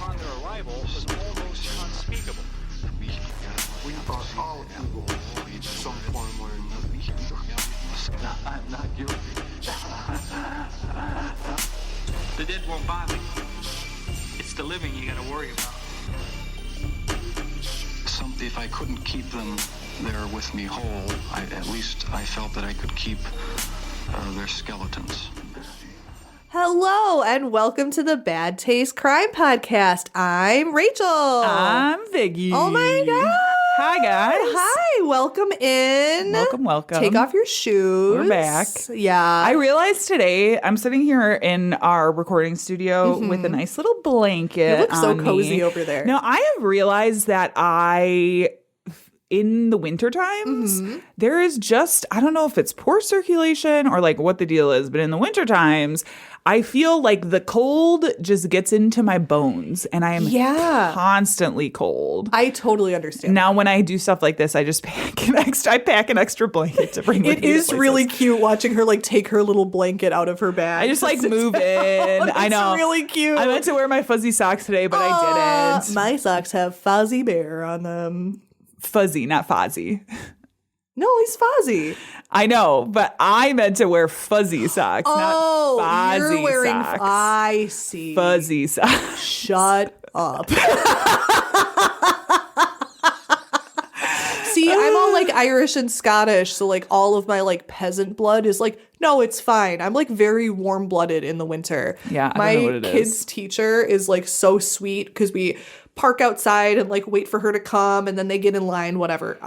upon their arrival was almost unspeakable. We thought all evil in some form or another. I'm not guilty. The dead won't bother you. It's the living you gotta worry about. If I couldn't keep them there with me whole, at least I felt that I could keep their skeletons. Hello, and welcome to the Bad Taste Crime Podcast. I'm Rachel. I'm Viggy. Oh my God. Hi, guys. Hi, welcome in. Welcome. Take off your shoes. We're back. Yeah. I realized today I'm sitting here in our recording studio with a nice little blanket. You look so on cozy me. over there. Now, I have realized that in the winter times, there is just, I don't know if it's poor circulation or like what the deal is, but in the winter times, I feel like the cold just gets into my bones and I am constantly cold. I totally understand. Now, when I do stuff like this, I just pack an extra blanket to bring with It me to is places. really cute watching her like take her little blanket out of her bag. I just like move in. I know. It's really cute. I meant to wear my fuzzy socks today, but I didn't. My socks have Fozzie Bear on them. Fuzzy, not Fozzie. No, he's Fozzie. I know, but I meant to wear fuzzy socks, not Fozzie you're wearing. socks. I see. Fuzzy socks. Shut up. See, I'm all like Irish and Scottish, so like all of my like peasant blood is like, no, it's fine. I'm like very warm-blooded in the winter. Yeah, I my don't know what it kids' is. teacher is like so sweet because we park outside and like wait for her to come and then they get in line, whatever.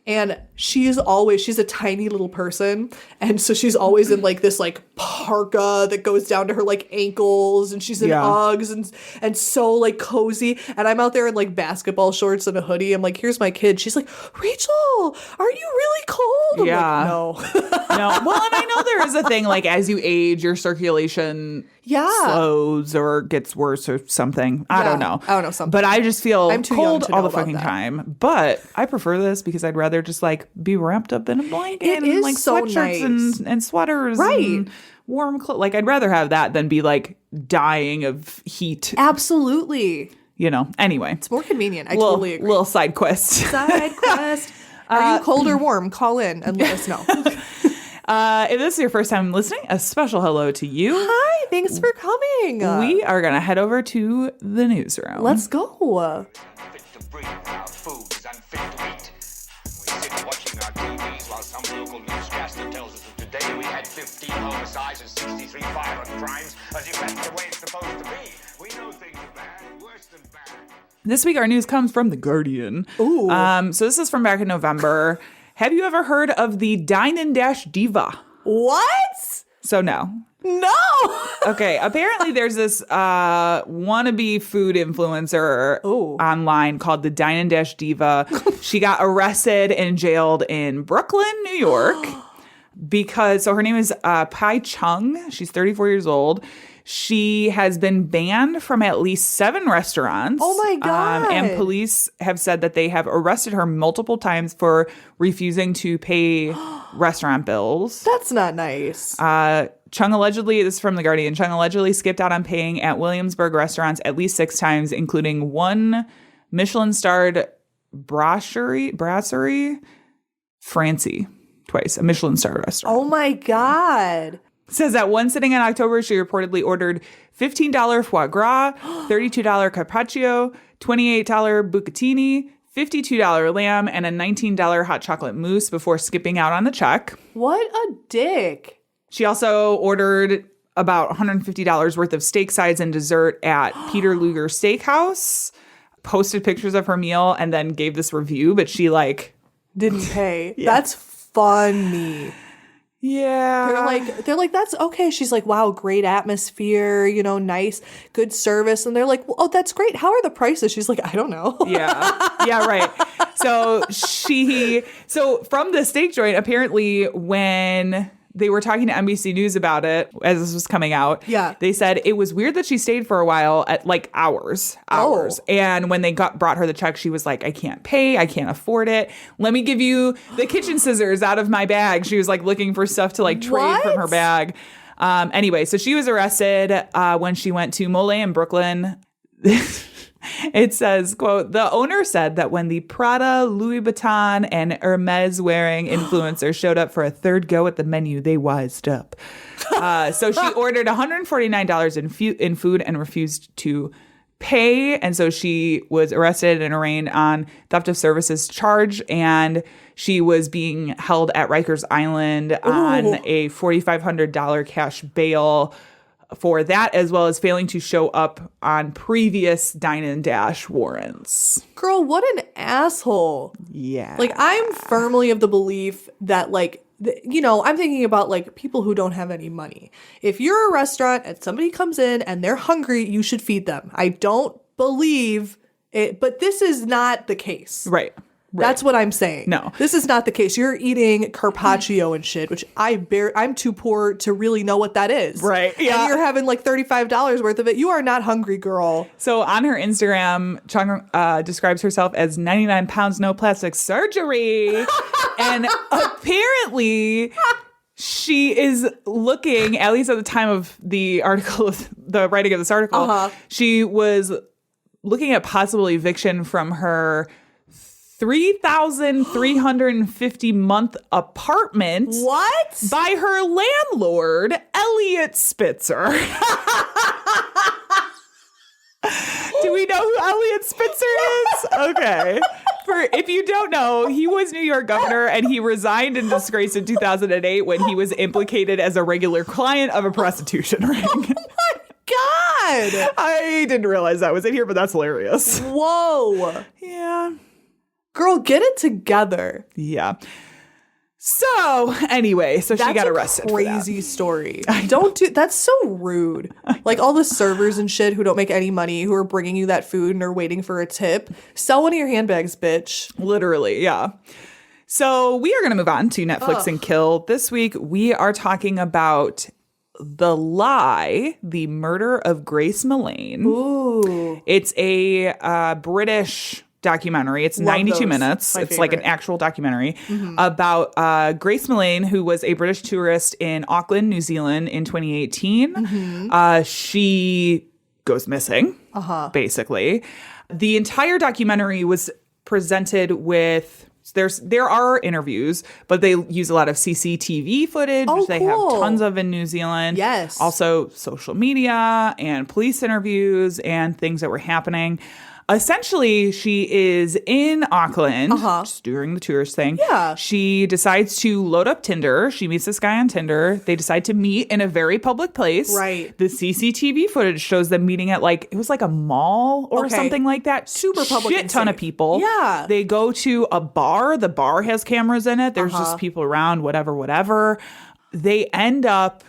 And she's a tiny little person. And so she's always in like this like parka that goes down to her like ankles. And she's in Uggs and so like cozy. And I'm out there in like basketball shorts and a hoodie. I'm like, here's my kid. She's like, Rachel, are you really cold? I'm Yeah. like, no. No. Well, and I know there is a thing like as you age, your circulation slows or gets worse or something. I don't know. Something. But I just feel I'm too young cold to all know the about fucking that. time. But I prefer this because I'd rather just like be wrapped up in a blanket It and is like so sweatshirts nice. and sweaters Right. and warm clothes. Like I'd rather have that than be like dying of heat. Absolutely. You know. Anyway, It's more convenient. I totally agree. Little side quest. Side quest. Are you cold or warm? Call in and let us know. If this is your first time listening, a special hello to you. Hi, thanks for coming. We are going to head over to the newsroom. Let's go. Fit to breathe, our food is unfit to eat. We sit watching our TVs while some local newscaster tells us that today we had 15 homicides and 63 violent crimes, as if that's the way it's supposed to be. We know things are bad, worse than bad. This week, our news comes from The Guardian. Ooh. So this is from back in November. Have you ever heard of the Dine and Dash Diva? What? So no. No. Okay, apparently there's this wannabe food influencer online called the Dine and Dash Diva. She got arrested and jailed in Brooklyn, New York, because, so her name is Pai Chung. She's 34 years old. She has been banned from at least 7 restaurants. Oh my God. And police have said that they have arrested her multiple times for refusing to pay restaurant bills. That's not nice. Chung allegedly, this is from The Guardian, Chung allegedly skipped out on paying at Williamsburg restaurants at least 6 times, including one Michelin-starred brasserie, Francie, twice, a Michelin-starred restaurant. Oh my God. Says at one sitting in October, she reportedly ordered $15 foie gras, $32 carpaccio, $28 bucatini, $52 lamb, and a $19 hot chocolate mousse before skipping out on the check. What a dick. She also ordered about $150 worth of steak sides and dessert at Peter Luger Steakhouse, posted pictures of her meal, and then gave this review, but she Didn't pay. That's funny. Yeah. They're like, that's okay. She's like, wow, great atmosphere, nice, good service. And they're like, well, oh, that's great. How are the prices? She's like, I don't know. Yeah, right. So from the steak joint, apparently when they were talking to NBC News about it as this was coming out. Yeah. They said it was weird that she stayed for a while at like hours. Oh. And when they brought her the check, she was like, I can't pay. I can't afford it. Let me give you the kitchen scissors out of my bag. She was like looking for stuff to like trade from her bag. Anyway, so she was arrested when she went to Mole in Brooklyn. It says, quote, the owner said that when the Prada, Louis Vuitton, and Hermes wearing influencer showed up for a third go at the menu, they wised up. So she ordered $149 in food and refused to pay. And so she was arrested and arraigned on theft of services charge. And she was being held at Rikers Island on a $4,500 cash bail for that, as well as failing to show up on previous dine and dash warrants. Girl, what an asshole. Yeah. Like, I'm firmly of the belief that, like, I'm thinking about, like, people who don't have any money. If you're a restaurant and somebody comes in and they're hungry, you should feed them. I don't believe it, but this is not the case. Right. That's what I'm saying. No. This is not the case. You're eating carpaccio and shit, which I'm too poor to really know what that is. Right. Yeah. And you're having like $35 worth of it. You are not hungry, girl. So on her Instagram, Chung describes herself as 99 pounds, no plastic surgery. And apparently she is looking, at least at the time of the article, the writing of this article, she was looking at possible eviction from her $3,350 month apartment. What? By her landlord, Elliot Spitzer. Do we know who Elliot Spitzer is? Okay. If you don't know, he was New York governor and he resigned in disgrace in 2008 when he was implicated as a regular client of a prostitution ring. Oh my God. I didn't realize that was in here, but that's hilarious. Whoa. Yeah. Girl, get it together. Yeah. So anyway, she got arrested. Crazy story. That's so rude. Like all the servers and shit who don't make any money, who are bringing you that food and are waiting for a tip. Sell one of your handbags, bitch. Literally, yeah. So we are going to move on to Netflix and Kill. This week we are talking about The Lie, the murder of Grace Millane. Ooh. It's a British documentary. It's 92 minutes. It's like an actual documentary about Grace Millane, who was a British tourist in Auckland, New Zealand in 2018. She goes missing, basically. The entire documentary was presented with... There are interviews, but they use a lot of CCTV footage, which they have tons of in New Zealand. Yes. Also social media and police interviews and things that were happening. Essentially, she is in Auckland just during the tourist thing. Yeah. She decides to load up Tinder. She meets this guy on Tinder. They decide to meet in a very public place. Right. The CCTV footage shows them meeting at it was like a mall or something like that. Super public. Shit ton of people. Yeah. They go to a bar. The bar has cameras in it. There's just people around, whatever. They end up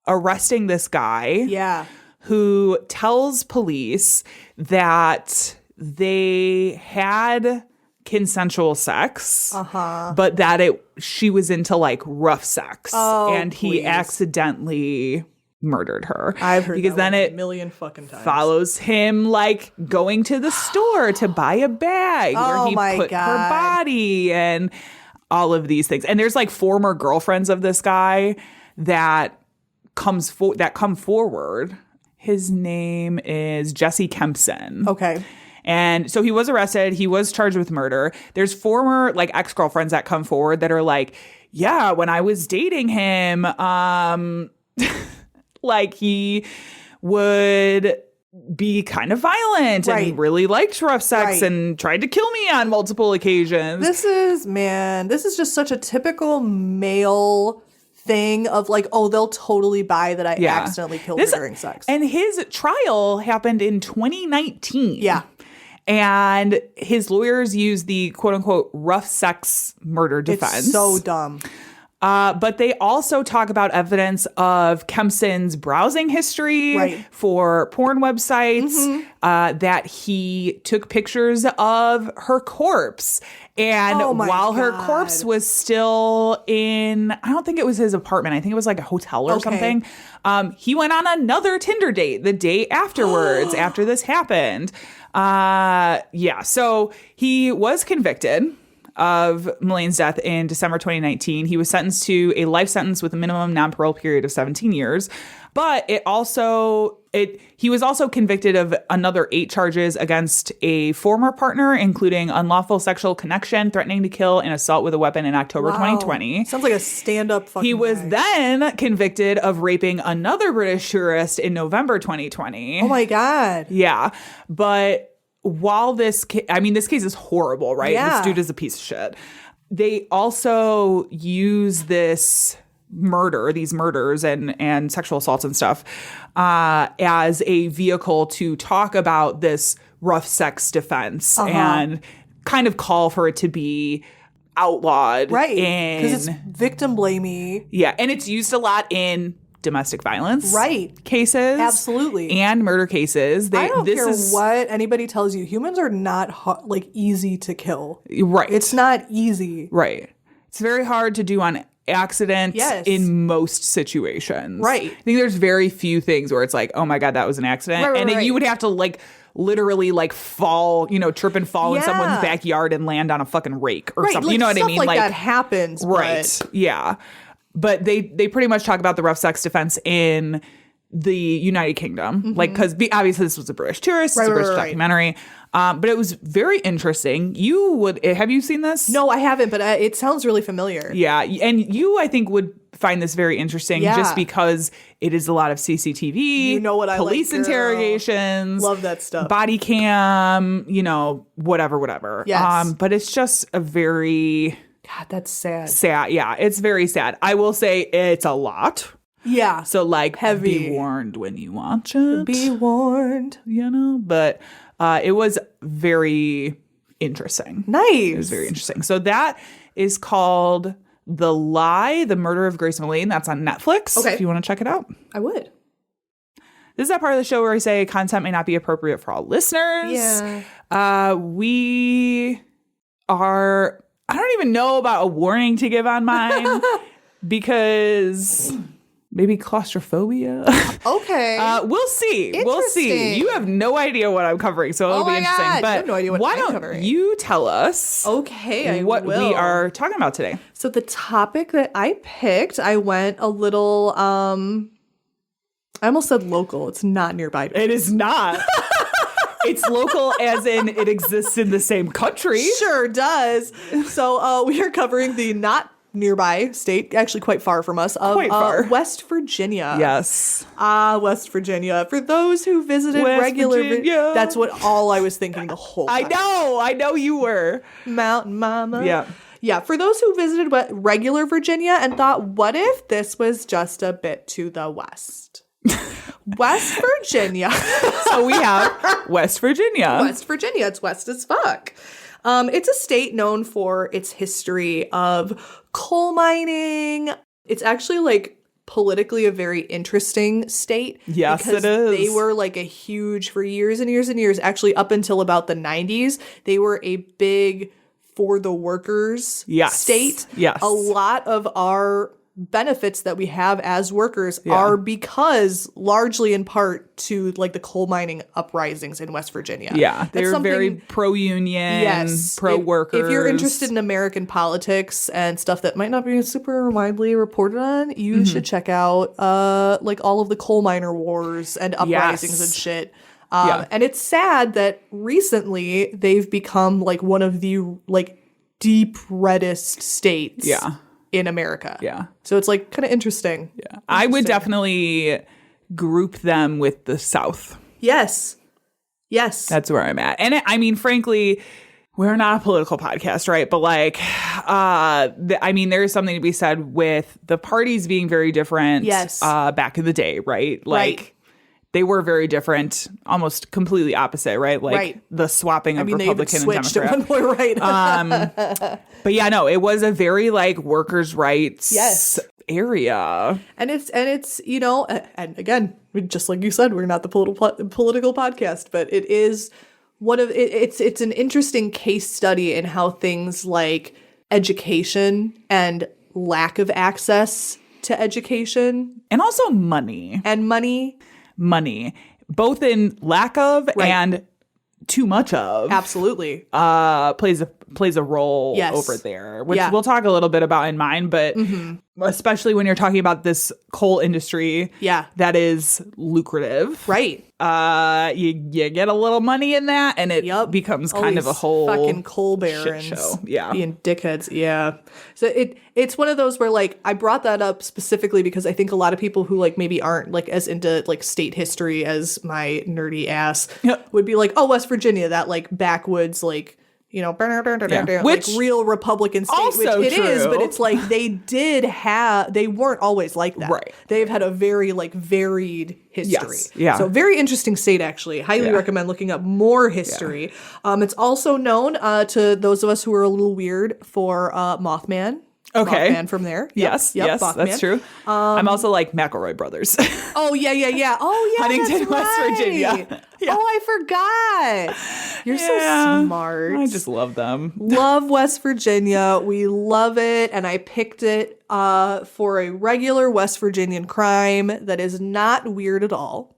arresting this guy. Yeah. Who tells police that they had consensual sex, but that she was into like rough sex, and he accidentally murdered her. I've heard because that then it a million fucking times. Follows him like going to the store to buy a bag where he put her body and all of these things. And there's like former girlfriends of this guy that come forward. His name is Jesse Kempson. Okay. And so he was arrested. He was charged with murder. There's former like ex-girlfriends that come forward that are like, yeah, when I was dating him, like he would be kind of violent and really liked rough sex and tried to kill me on multiple occasions. This is just such a typical male thing of like, oh, they'll totally buy that I accidentally killed her during sex. And his trial happened in 2019. Yeah. And his lawyers used the quote unquote rough sex murder defense. It's so dumb. But they also talk about evidence of Kempson's browsing history for porn websites, that he took pictures of her corpse. And while her corpse was still in, I don't think it was his apartment. I think it was like a hotel or something. He went on another Tinder date the day afterwards, after this happened. So he was convicted of Millane's death in December 2019. He was sentenced to a life sentence with a minimum non-parole period of 17 years. But he was also convicted of another 8 charges against a former partner, including unlawful sexual connection, threatening to kill, and assault with a weapon in October 2020. Sounds like a stand-up fucking He was guy. then convicted of raping another British tourist in November 2020. Oh my God. Yeah. But while this case is horrible, right? Yeah. This dude is a piece of shit. They also use these murders and sexual assaults and stuff as a vehicle to talk about this rough sex defense and kind of call for it to be outlawed. Right. Because it's victim blamey. Yeah. And it's used a lot in domestic violence cases. Absolutely. And murder cases. I don't care what anybody tells you. Humans are not easy to kill. Right. It's not easy. Right. It's very hard to do on accident in most situations. Right. I think there's very few things where it's like, oh my God, that was an accident. Right. You would have to literally fall, trip and fall in someone's backyard and land on a fucking rake or something. You know what I mean? Stuff like that happens. Right. Yeah. But they pretty much talk about the rough sex defense in the United Kingdom. Because obviously this was a British tourist, it's a British documentary. But it was very interesting. Have you seen this? No, I haven't, but it sounds really familiar. Yeah. And you, I think, would find this very interesting just because it is a lot of CCTV. You know what I police like, girl. Interrogations. Love that stuff. Body cam, whatever. Yes. But it's just a very... God, that's sad. Sad. Yeah, it's very sad. I will say it's a lot. Yeah. So heavy. Be warned when you watch it. Be warned. But it was very interesting. Nice. It was very interesting. So that is called The Lie, The Murder of Grace Mullane. That's on Netflix. Okay. If you want to check it out. I would. This is that part of the show where I say content may not be appropriate for all listeners. Yeah. We are... I don't even know about a warning to give on mine because maybe claustrophobia. Okay. We'll see. We'll see. Interesting. You have no idea what I'm covering, so it'll be interesting. God. But I have no idea what why I'm don't covering. you tell us what we are talking about today? So the topic that I picked, I went a little, I almost said local. It's not nearby. It is not. It's local as in it exists in the same country. Sure does. So we are covering the not nearby state, actually quite far from us, of Quite far. West Virginia. Yes. West Virginia. For those who visited West regular, Virginia. That's what all I was thinking the whole time. I know you were. Mountain Mama. Yeah. Yeah, for those who visited regular Virginia and thought, what if this was just a bit to the west? West Virginia. So we have West Virginia. West Virginia. It's west as fuck. It's a state known for its history of coal mining. It's actually politically a very interesting state. Yes, because it is. They were a huge, for years and years and years, actually up until about the 90s, they were a big for the workers state. Yes. A lot of our benefits that we have as workers are because largely in part to the coal mining uprisings in West Virginia. Yeah, they're That's very pro-union, pro-workers. If you're interested in American politics and stuff that might not be super widely reported on, you should check out all of the coal miner wars and uprisings and shit. And it's sad that recently they've become one of the deep reddest states. Yeah. In America. Yeah. So it's kind of interesting. Yeah. I would definitely group them with the South. Yes. Yes. That's where I'm at. And frankly, we're not a political podcast, right? But there is something to be said with the parties being very different back in the day, right? Right. They were very different, almost completely opposite, right? The swapping of Republican and Democrat. At one point, right? But yeah, no, it was a very workers' rights area. And it's and again, just like you said, we're not the political podcast, but it is it's an interesting case study in how things like education and lack of access to eduation and also money, both in lack of and too much of, absolutely, plays a plays a role Yes. over there, which Yeah. we'll talk a little bit about in mine, but especially when you're talking about this coal industry Yeah. that is lucrative. Right. You get a little money in that and it Yep. becomes All kind of a these whole fucking coal shit barons show. Yeah. being dickheads. Yeah. So it's one of those where like I brought that up specifically because I think a lot of people who like maybe aren't like as into like state history as my nerdy ass would be like, oh, West Virginia, that like backwoods like, you know, like Which real Republican state, also which it is, true. but it's like they weren't always like that. Right. They've had a very like varied history. Yes. Yeah. So very interesting state, actually. Highly recommend looking up more history. It's also known to those of us who are a little weird for Mothman. Okay. Mothman from there. Yep. Yes, Yep, yes, Mothman. that's true. I'm also like McElroy Brothers. Oh, yeah. Oh, yeah, Huntington, that's West right. Virginia. Yeah. Oh, I forgot. You're Yeah. so smart. I just love them. Love West Virginia. We love it. And I picked it for a regular West Virginian crime that is not weird at all.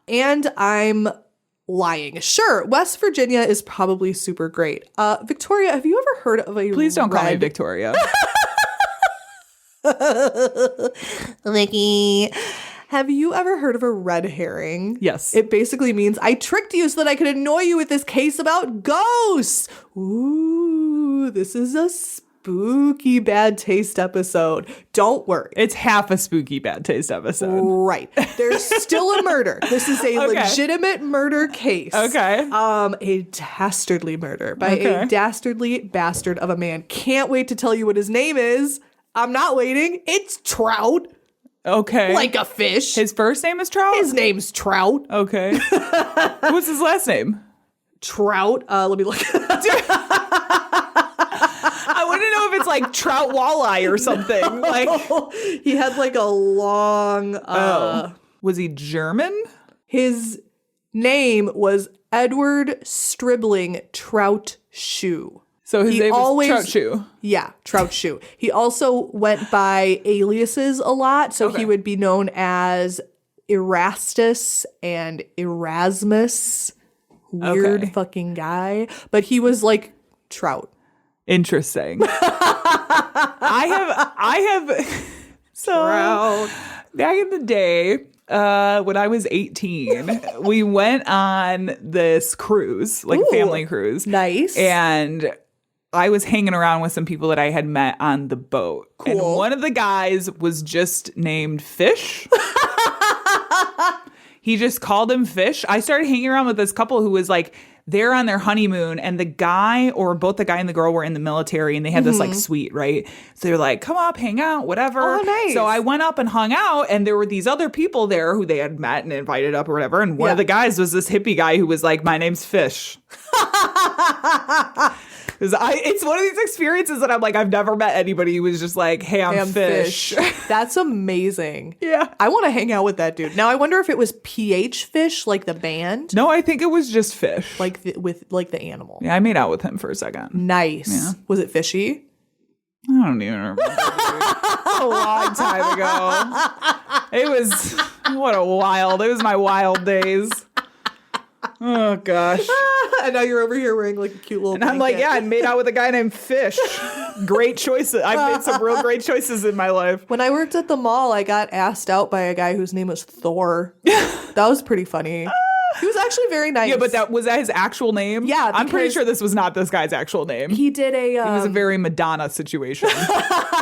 And I'm lying. Sure, West Virginia is probably super great. Victoria, have you ever heard of a Please don't call me Victoria. Vicky. Have you ever heard of a red herring? Yes. It basically means I tricked you so that I could annoy you with this case about ghosts. Ooh, this is a spooky bad taste episode. Don't worry. It's half a spooky bad taste episode. Right. There's still a murder. This is a Okay. legitimate murder case. Okay. A dastardly murder by a dastardly bastard of a man. Can't wait to tell you what his name is. I'm not waiting. It's Trout. Okay. Like a fish. His first name is Trout? His name's Trout. Okay. What's his last name? Trout. Let me look. I want to know if it's like trout walleye or something. Like, He had like a long. was he German? His name was Edward Stribling Trout Shoe. So his He name always- was Trout Shoe. Yeah, Trout Shoe. He also went by aliases a lot, so he would be known as Erastus and Erasmus. Weird Okay. fucking guy, but he was like Trout. Interesting. I have so Trout. back in the day, when I was 18, we went on this cruise, like a Ooh, family cruise. nice. And I was hanging around with some people that I had met on the boat. And Cool. one of the guys was just named Fish. He just called him Fish. I started hanging around with this couple who was like, they're on their honeymoon, and the guy, or both the guy and the girl, were in the military, and they had this like suite, right? So they're like, come up, hang out, whatever. Oh, nice. So I went up and hung out, and there were these other people there who they had met and invited up or whatever. And one of the guys was this hippie guy who was like, my name's Fish. It's one of these experiences that I'm like, I've never met anybody who was just like, hey, I'm Fish. That's amazing. Yeah. I want to hang out with that dude. Now I wonder if it was PH Fish, like the band, No, I think it was just Fish. like with like the animal. Yeah, I made out with him for a second. Nice. Yeah. Was it fishy? I don't even remember. It's a long time ago. It was it was my wild days. Oh gosh. And now you're over here wearing like a cute little. And I'm like, blanket. yeah, I made out with a guy named Fish. Great choices. I've made some real great choices in my life. When I worked at the mall, I got asked out by a guy whose name was Thor. That was pretty funny. He was actually very nice. Yeah, but was that his actual name? Yeah, I'm pretty because- sure this was not this guy's actual name. he did a. It was a very Madonna situation,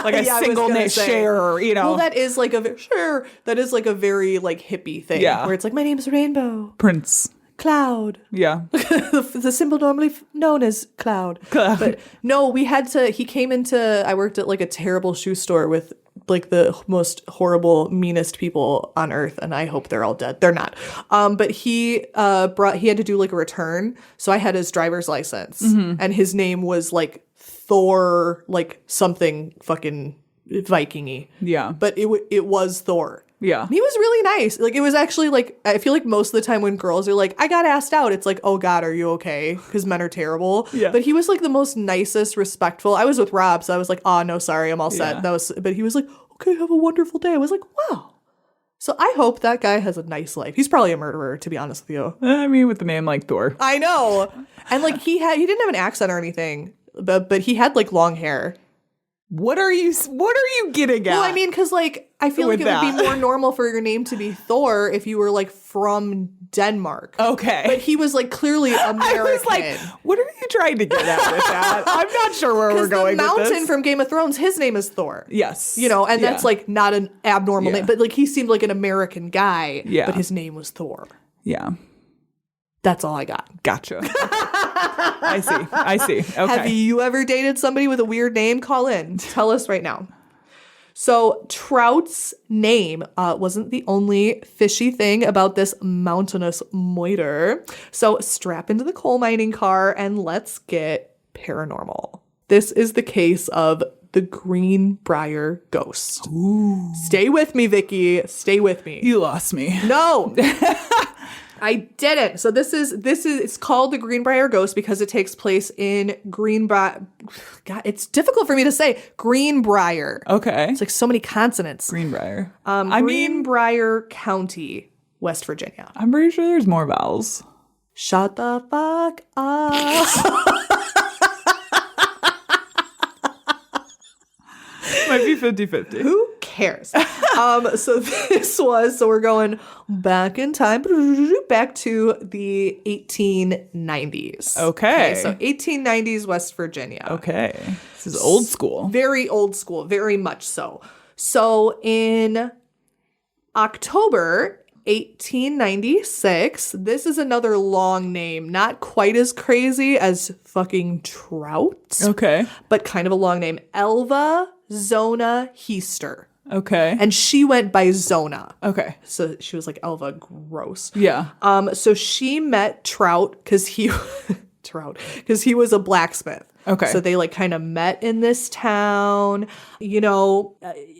like a Yeah, I was single gonna name say. share. You know, Well, that is like that is like a very like hippie thing. Yeah. Where it's like, my name's Rainbow Prince. Cloud. Yeah, the symbol normally known as Cloud. But no, he came into, I worked at like a terrible shoe store with like the most horrible, meanest people on earth, and I hope they're all dead. They're not. But he had to do like a return, so I had his driver's license, and his name was like Thor, like something fucking Viking-y. yeah, But it was Thor. yeah. He was really nice. Like, it was actually like, I feel like most of the time when girls are like, I got asked out, it's like, oh God, are you okay? Because men are terrible. Yeah. But he was like the most nicest, respectful. I was with Rob, so I was like, oh, no, sorry, I'm all set. Yeah. But he was like, okay, have a wonderful day. I was like, wow. So I hope that guy has a nice life. He's probably a murderer, to be honest with you. I mean, with the name like Thor. I know. And like he didn't have an accent or anything. but he had like long hair. What are you getting at? Well, I mean, because like I feel like With it would be that. more normal for your name to be Thor if you were like from Denmark. Okay. But he was like clearly American. I was like, what are you trying to get at with that? I'm not sure where we're going the with mountain this. from Game of Thrones, his name is Thor. Yes. You know, and Yeah. that's like not an abnormal Yeah. name, but like he seemed like an American guy. Yeah. But his name was Thor. Yeah. That's all I got. Gotcha. I see. Okay. Have you ever dated somebody with a weird name? Call in. Tell us right now. So Trout's name wasn't the only fishy thing about this mountainous moiter. So strap into the coal mining car and let's get paranormal. This is the case of the Greenbrier ghost. Ooh. Stay with me, Vicky. Stay with me. You lost me. No. I didn't. So this is it's called the Greenbrier Ghost because it takes place in Greenbrier. God, it's difficult for me to say. Greenbrier. Okay. It's like so many consonants. Greenbrier. Greenbrier County, West Virginia. I'm pretty sure there's more vowels. Shut the fuck up. Might be 50-50. Who cares? So we're going back in time, back to the 1890s. Okay. So 1890s West Virginia. Okay. This is old school. Very old school, very much so. So in October 1896, this is another long name, not quite as crazy as fucking Trout. Okay. But kind of a long name. Elva Zona Heister. Okay. And she went by Zona. Okay. So she was like, Elva, gross. Yeah. So she met Trout because he was a blacksmith. Okay. So they like kind of met in this town, you know,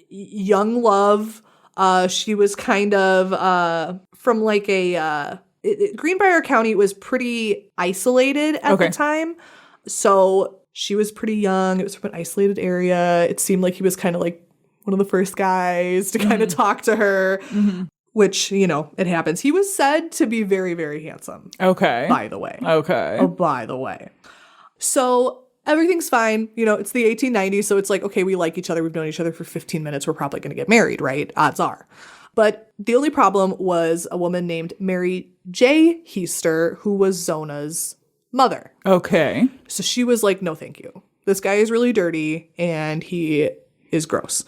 young love. She was kind of from like Greenbrier County was pretty isolated at the time. So she was pretty young. It was from an isolated area. It seemed like he was kind of like one of the first guys to kind of talk to her, which, you know, it happens. He was said to be very, very handsome. Okay. By the way. Okay. Oh, by the way. So everything's fine. You know, it's the 1890s. So it's like, okay, we like each other. We've known each other for 15 minutes. We're probably going to get married, right? Odds are. But the only problem was a woman named Mary J. Heister, who was Zona's mother. Okay. So she was like, no, thank you. This guy is really dirty and he is gross.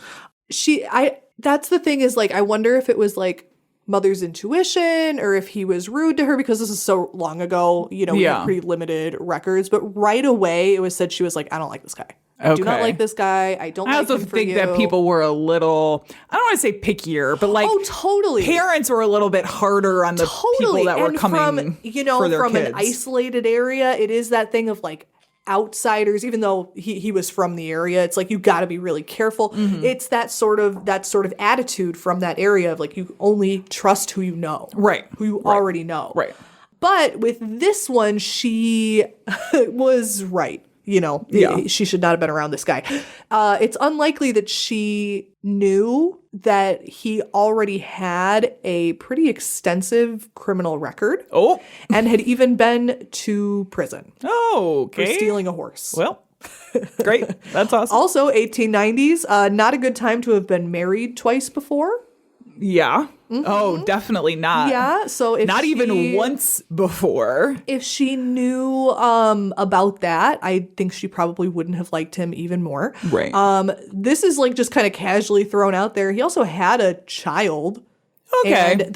That's the thing is like, I wonder if it was like mother's intuition or if he was rude to her because this is so long ago, you know, we have pretty limited records, but right away it was said she was like, I don't like this guy. I do not like this guy. I don't like him for you. I also think that people were a little, I don't want to say pickier, but like, totally. Parents were a little bit harder on the people that were coming from, you know, for their from kids. an isolated area. It is that thing of like outsiders, even though he was from the area, it's like you got to be really careful. It's that sort of attitude from that area of like you only trust who you know, right? Who you already know, right? But with this one, she was right. You know, she should not have been around this guy. It's unlikely that she knew that he already had a pretty extensive criminal record. Oh. And had even been to prison. Oh, okay. For stealing a horse. Well, great. That's awesome. Also, 1890s, not a good time to have been married twice before. Yeah. Oh, definitely not. Yeah. So if not even once before. If she knew about that, I think she probably wouldn't have liked him even more. Right. This is like just kind of casually thrown out there. He also had a child. Okay. And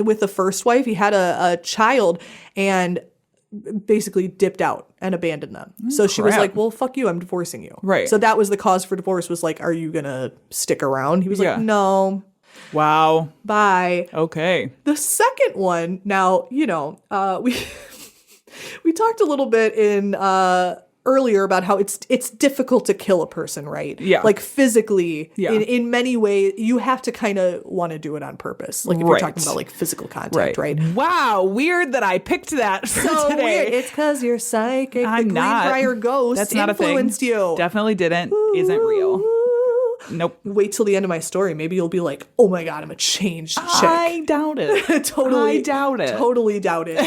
with the first wife, he had a child and basically dipped out and abandoned them. So she was like, well, fuck you, I'm divorcing you. Right. So that was the cause for divorce, was like, are you gonna stick around? He was like, no. Wow. Bye. Okay. The second one, now, you know, we talked a little bit in earlier about how it's difficult to kill a person, right? Yeah. Like physically, yeah. in many ways, you have to kind of want to do it on purpose. Like if you're talking about like physical contact, right? Wow. Weird that I picked that for today. Weird. It's because you're psychic. I'm the not. Greenbrier ghost That's not influenced a thing. you. Definitely didn't. Isn't real. Nope. Wait till the end of my story. Maybe you'll be like, oh my God, I'm a changed chick. I doubt it. Totally. I doubt it. Totally doubt it.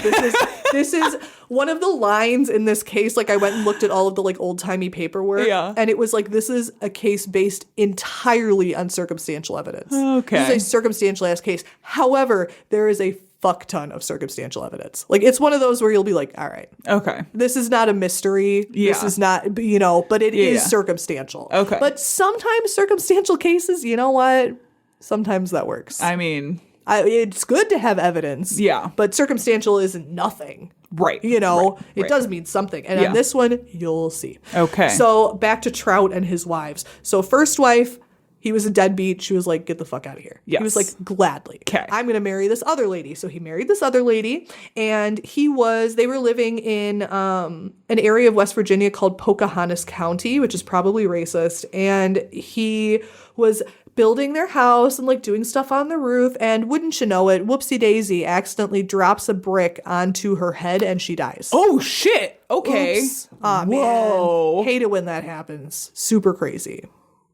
This is one of the lines in this case. Like I went and looked at all of the like old timey paperwork. Yeah. And it was like, this is a case based entirely on circumstantial evidence. Okay. This is a circumstantial ass case. However, there is a fuck ton of circumstantial evidence. Like it's one of those where you'll be like, all right. Okay. This is not a mystery. Yeah. This is not, you know, but it is yeah. circumstantial. Okay. But sometimes circumstantial cases, you know what? Sometimes that works. I mean, It's good to have evidence. Yeah. But circumstantial isn't nothing. right. You know, it right. does mean something. And Yeah. on this one, you'll see. Okay. So back to Trout and his wives. So first wife, he was a deadbeat. She was like, get the fuck out of here. Yes. He was like, gladly. 'Kay. I'm going to marry this other lady. So he married this other lady. And they were living in an area of West Virginia called Pocahontas County, which is probably racist. And he was building their house and like doing stuff on the roof. And wouldn't you know it, whoopsie daisy accidentally drops a brick onto her head and she dies. Oh, shit. Okay. Oops. Aw, Whoa. man. Hate it when that happens. Super crazy.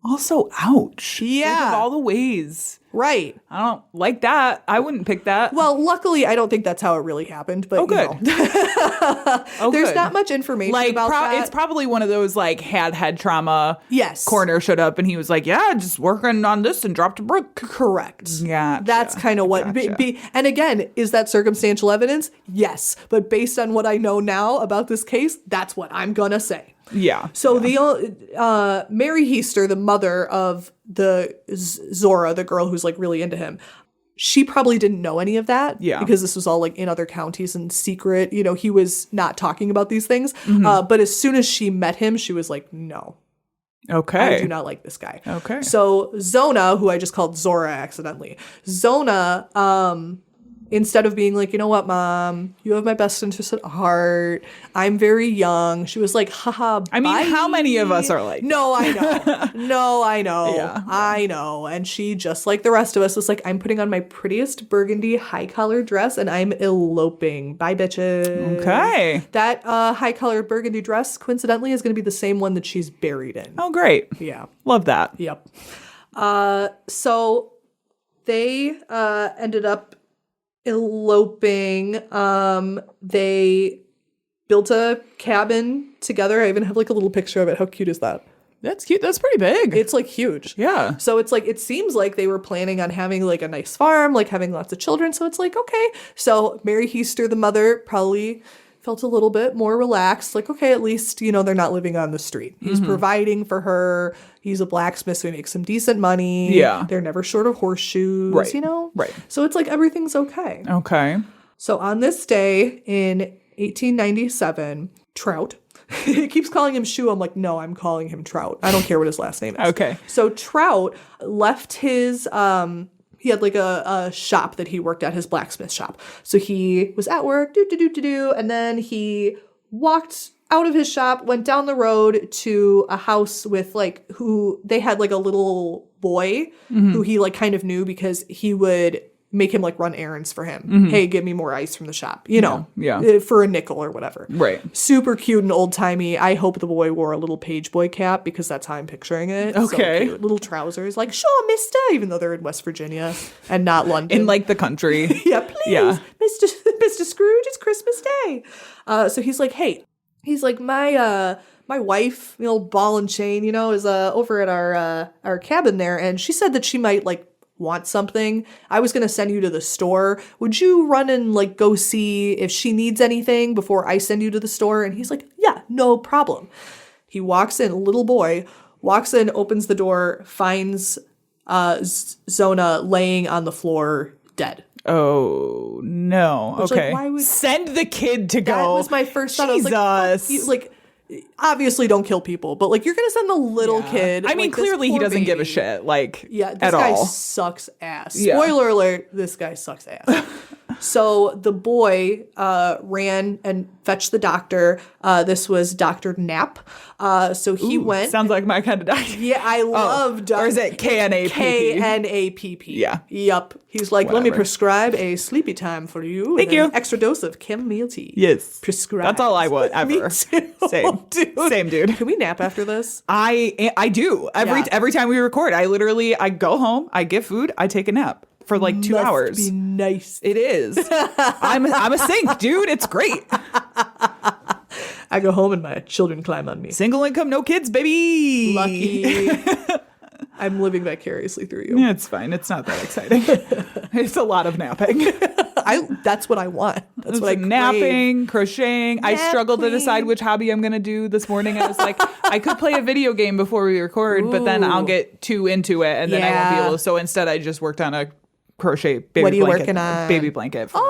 Also, ouch. Yeah. Think of all the ways. Right. I don't like that. I wouldn't pick that. Well, luckily, I don't think that's how it really happened. But good. There's good. not much information Like, about that. it's probably one of those, like, had head trauma. Yes. Coroner showed up and he was like, yeah, just working on this and dropped a brick. Correct. Gotcha. That's kind of what. Gotcha. And again, is that circumstantial evidence? Yes. But based on what I know now about this case, that's what I'm gonna say. Yeah. So the Mary Heaster, the mother of the Zora, the girl who's like really into him, she probably didn't know any of that. Yeah. Because this was all like in other counties and secret. You know, he was not talking about these things. Mm-hmm. But as soon as she met him, she was like, no. Okay. I do not like this guy. Okay. So Zona, who I just called Zora accidentally, Zona, instead of being like, you know what, Mom, you have my best interest at heart. I'm very young. She was like, haha, I mean, bye. how many of us are like No, I know. No, I know. Yeah. I know. And she, just like the rest of us, was like, I'm putting on my prettiest burgundy high-collar dress and I'm eloping. Bye, bitches. Okay. That high-collar burgundy dress, coincidentally, is going to be the same one that she's buried in. Oh, great. Yeah. Love that. Yep. So they ended up eloping. They built a cabin together. I even have like a little picture of it. How cute is that? That's cute. That's pretty big. It's like huge. Yeah. So it's like, it seems like they were planning on having like a nice farm, like having lots of children. So it's like, okay. So Mary Heaster, the mother, probably felt a little bit more relaxed. Like, okay, at least, you know, they're not living on the street. He's providing for her. He's a blacksmith, so he makes some decent money. Yeah. They're never short of horseshoes, Right. you know? Right. So it's like everything's okay. Okay. So on this day in 1897, Trout, it keeps calling him Shoe. I'm like, no, I'm calling him Trout. I don't care what his last name is. Okay. So Trout left his, he had like a shop that he worked at, his blacksmith shop. So he was at work, and then he walked out of his shop, went down the road to a house with like, who they had like a little boy who he like kind of knew because he would make him like run errands for him. Hey, give me more ice from the shop, you know, yeah. for a nickel or whatever. Right. Super cute and old timey. I hope the boy wore a little page boy cap because that's how I'm picturing it. Okay. So cute. Little trousers, like, sure, mister, even though they're in West Virginia and not London. In like the country. Yeah, please, Yeah. Mr. Scrooge, it's Christmas Day. So he's like, hey, he's like, my wife, the old ball and chain, you know, is over at our cabin there, and she said that she might like want something. I was gonna send you to the store. Would you run and like go see if she needs anything before I send you to the store? And he's like, yeah, no problem. He walks in, little boy walks in, opens the door, finds Zona laying on the floor dead. Oh, no. Which, like, Okay. why would- Send the kid to go. That was my first thought. Jesus. I was like, fuck you. Like, obviously don't kill people, but like, you're gonna send the little kid. I mean, like, this clearly he poor doesn't give a baby. shit, like, Yeah, this at guy all. sucks ass. Yeah. Spoiler alert, this guy sucks ass. So the boy ran and fetched the doctor. This was Dr. Knapp. So he went. Sounds like my kind of doctor. Yeah, I love Dr. Or is it Knapp? Knapp. Yeah. Yep. He's like, let me Whatever. prescribe a sleepy time for you. Thank and you. An extra dose of chamomile tea. Yes. Prescribe. That's all I want ever. Me too. Same. Dude. Same, dude. Can we nap after this? I do. Every time we record, I go home, I get food, I take a nap for like 2 hours. Be nice. It is. I'm a saint, dude. It's great. I go home and my children climb on me. Single income, no kids, baby. Lucky. I'm living vicariously through you. Yeah, it's fine. It's not that exciting. It's a lot of napping. That's what I want. That's what I crave. Napping, crocheting. I struggled to decide which hobby I'm going to do this morning. I was like, I could play a video game before we record, but then I'll get too into it and then I won't be able to. So instead, I just worked on a crochet baby What are you blanket, working on? Baby blanket for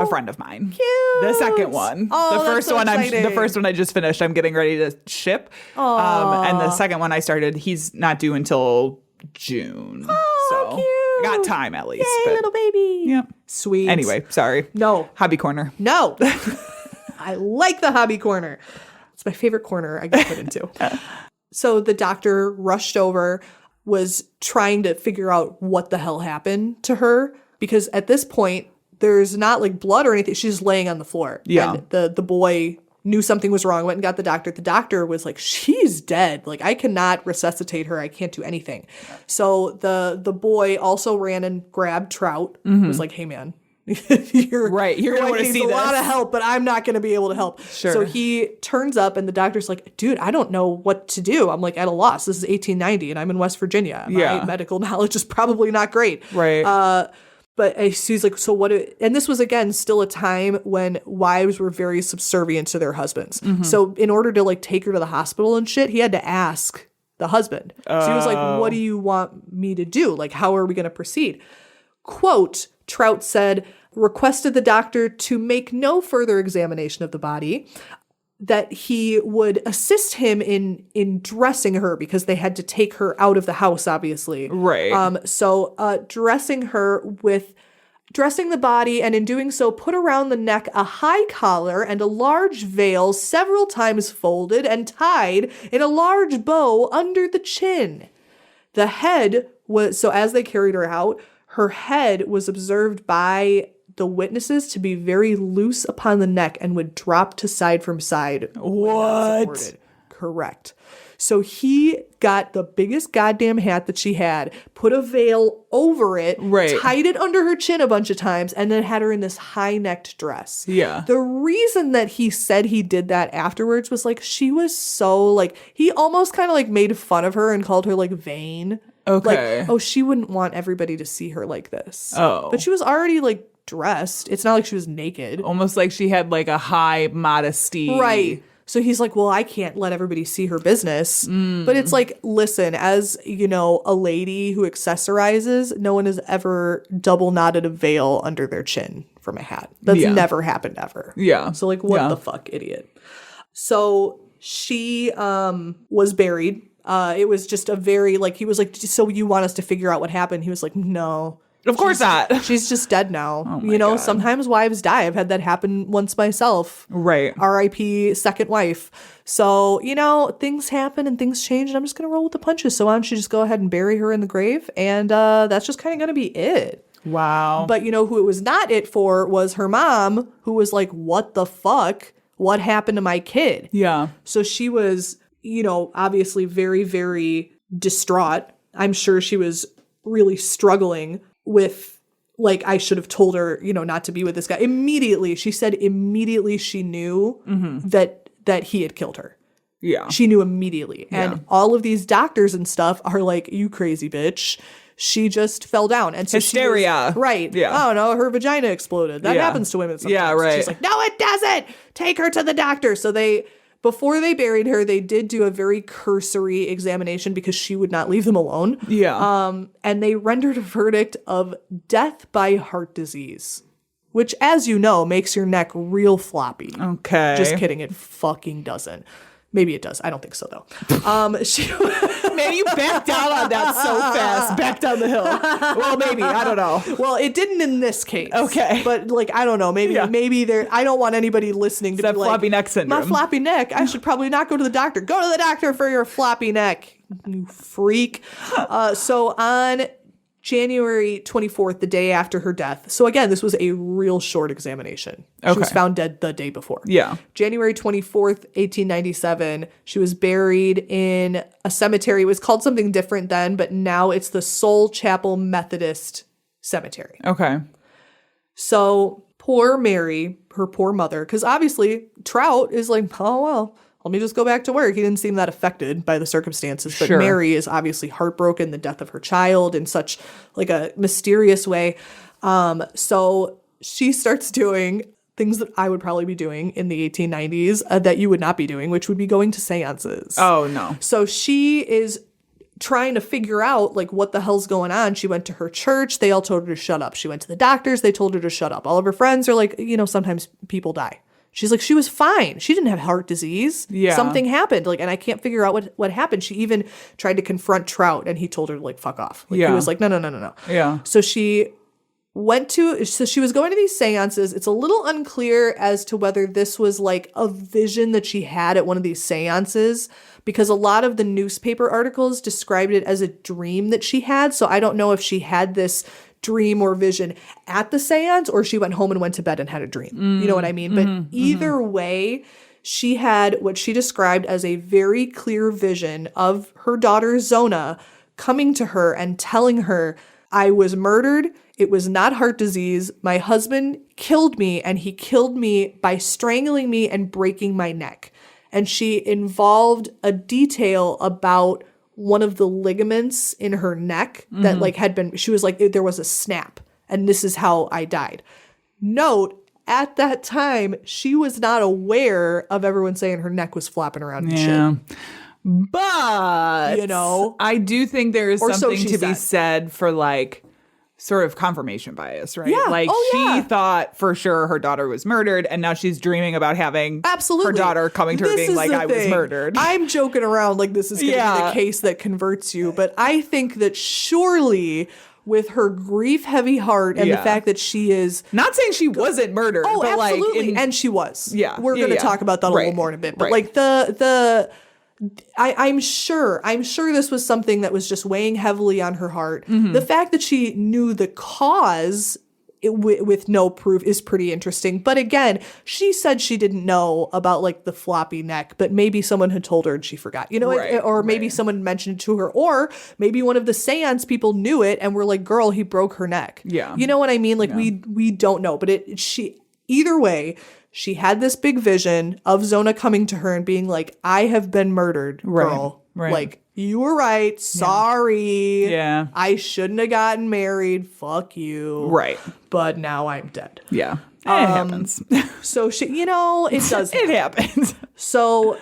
a friend of mine. Cute. The second one. Oh, the first that's so one exciting. the first one I just finished. I'm getting ready to ship. And the second one I started, he's not due until June. So cute. I got time at least. Yay, but- little baby. Yep. Sweet. Anyway, sorry. No. Hobby corner. No. I like the hobby corner. It's my favorite corner I get put into. So the doctor rushed over, was trying to figure out what the hell happened to her. Because at this point, there's not like blood or anything. She's just laying on the floor. Yeah. And the boy knew something was wrong, went and got the doctor. The doctor was like, she's dead. Like, I cannot resuscitate her. I can't do anything. So the boy also ran and grabbed Trout. Was like, hey, man. You're Right, you're your gonna wife wanna needs see a lot this. of help, but I'm not going to be able to help. Sure. So he turns up and the doctor's like, dude, I don't know what to do. I'm like at a loss. This is 1890 and I'm in West Virginia. Yeah. My medical knowledge is probably not great. Right. But he's like, so what? And this was, again, still a time when wives were very subservient to their husbands. So in order to like take her to the hospital and shit, he had to ask the husband. So he was like, what do you want me to do? Like, how are we going to proceed? Quote, Trout said, requested the doctor to make no further examination of the body, that he would assist him in dressing her because they had to take her out of the house, obviously. Right. So dressing the body, and in doing so, put around the neck a high collar and a large veil several times folded and tied in a large bow under the chin. The head was, so as they carried her out, her head was observed by the witnesses to be very loose upon the neck and would drop to side from side. What? Correct. So he got the biggest goddamn hat that she had, put a veil over it, Right. tied it under her chin a bunch of times, and then had her in this high-necked dress. Yeah. The reason that he said he did that afterwards was like she was so like, he almost kind of like made fun of her and called her like vain. Okay. Like, oh, she wouldn't want everybody to see her like this. Oh. But she was already like dressed. It's not like she was naked. Almost like she had like a high modesty. Right. So he's like, well, I can't let everybody see her business. But it's like, listen, as, you know, a lady who accessorizes, no one has ever double knotted a veil under their chin from a hat. That's never happened ever. Yeah. So like, what Yeah. the fuck, idiot? So she was buried. It was just a very, like, he was like, so you want us to figure out what happened? He was like, no. Of course not. She's just dead now. my You know, God. sometimes wives die. I've had that happen once myself. Right. R.I.P. second wife. So, you know, things happen and things change, and I'm just going to roll with the punches. So why don't you just go ahead and bury her in the grave? And that's just kind of going to be it. Wow. But, you know, who it was not it for was her mom, who was like, what the fuck? What happened to my kid? Yeah. So she was, you know, obviously very, very distraught. I'm sure she was really struggling with, like, I should have told her, you know, not to be with this guy. Immediately, she said immediately she knew that he had killed her. Yeah. She knew immediately. Yeah. And all of these doctors and stuff are like, you crazy bitch. She just fell down. And so Hysteria. Right. Yeah. Oh, no, her vagina exploded. That Yeah. happens to women sometimes. Yeah, right. She's like, no, it doesn't. Take her to the doctor. So before they buried her, they did do a very cursory examination because she would not leave them alone. Yeah. And they rendered a verdict of death by heart disease, which, as you know, makes your neck real floppy. Okay. Just kidding. It fucking doesn't. Maybe it does. I don't think so, though. Man, you backed down on that so fast. Back down the hill. Well, maybe. I don't know. Well, it didn't in this case. Okay. But, like, I don't know. Maybe there. I don't want anybody listening to that be like, floppy neck syndrome. My floppy neck. I should probably not go to the doctor. Go to the doctor for your floppy neck, you freak. So on January 24th, the day after her death. So again, this was a real short examination. She was found dead the day before. Yeah. January 24th, 1897, she was buried in a cemetery. It was called something different then, but now it's the Soul Chapel Methodist Cemetery. Okay. So poor Mary, her poor mother, because obviously Trout is like, oh, well, let me just go back to work. He didn't seem that affected by the circumstances. But Sure. Mary is obviously heartbroken, the death of her child in such like a mysterious way. So she starts doing things that I would probably be doing in the 1890s that you would not be doing, which would be going to seances. Oh, no. So she is trying to figure out like what the hell's going on. She went to her church. They all told her to shut up. She went to the doctors. They told her to shut up. All of her friends are like, sometimes people die. She's like, she was fine. She didn't have heart disease. Yeah. Something happened. Like, and I can't figure out what happened. She even tried to confront Trout and he told her to like, fuck off. Like, Yeah. He was like, no. Yeah. So she was going to these seances. It's a little unclear as to whether this was like a vision that she had at one of these seances, because a lot of the newspaper articles described it as a dream that she had. So I don't know if she had this dream or vision at the seance or she went home and went to bed and had a dream. You know what I mean? But either way, she had what she described as a very clear vision of her daughter Zona coming to her and telling her, I was murdered. It was not heart disease. My husband killed me, and he killed me by strangling me and breaking my neck. And she involved a detail about one of the ligaments in her neck that like had been, she was like, there was a snap and this is how I died. Note, at that time, she was not aware of everyone saying her neck was flopping around and shit. But, I do think there is Or so something she to be said. said for like sort of confirmation bias, right? Yeah. Like Oh, she yeah. thought for sure her daughter was murdered and now she's dreaming about having Absolutely. her daughter coming to her This being is like, the I was thing. murdered. I'm joking around like this is going to be Yeah. the case that converts you. But I think that surely with her grief-heavy heart and the Yeah. fact that she is... Not saying she wasn't murdered, Oh, but absolutely. like... And she was. Yeah. We're Yeah, going to yeah. talk about that a little Right. more in a bit. But Right. like I'm sure this was something that was just weighing heavily on her heart. Mm-hmm. The fact that she knew the cause with no proof is pretty interesting. But again, she said she didn't know about like the floppy neck, but maybe someone had told her and she forgot, Right, or maybe someone mentioned it to her, or maybe one of the seance people knew it and were like, girl, he broke her neck. Yeah. You know what I mean? Like we don't know, but either way, she had this big vision of Zona coming to her and being like, I have been murdered, girl. Right. Like, you were right. Sorry. Yeah. I shouldn't have gotten married. Fuck you. Right. But now I'm dead. Yeah. It happens. So she, it does. It happens. So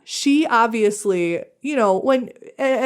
she obviously, when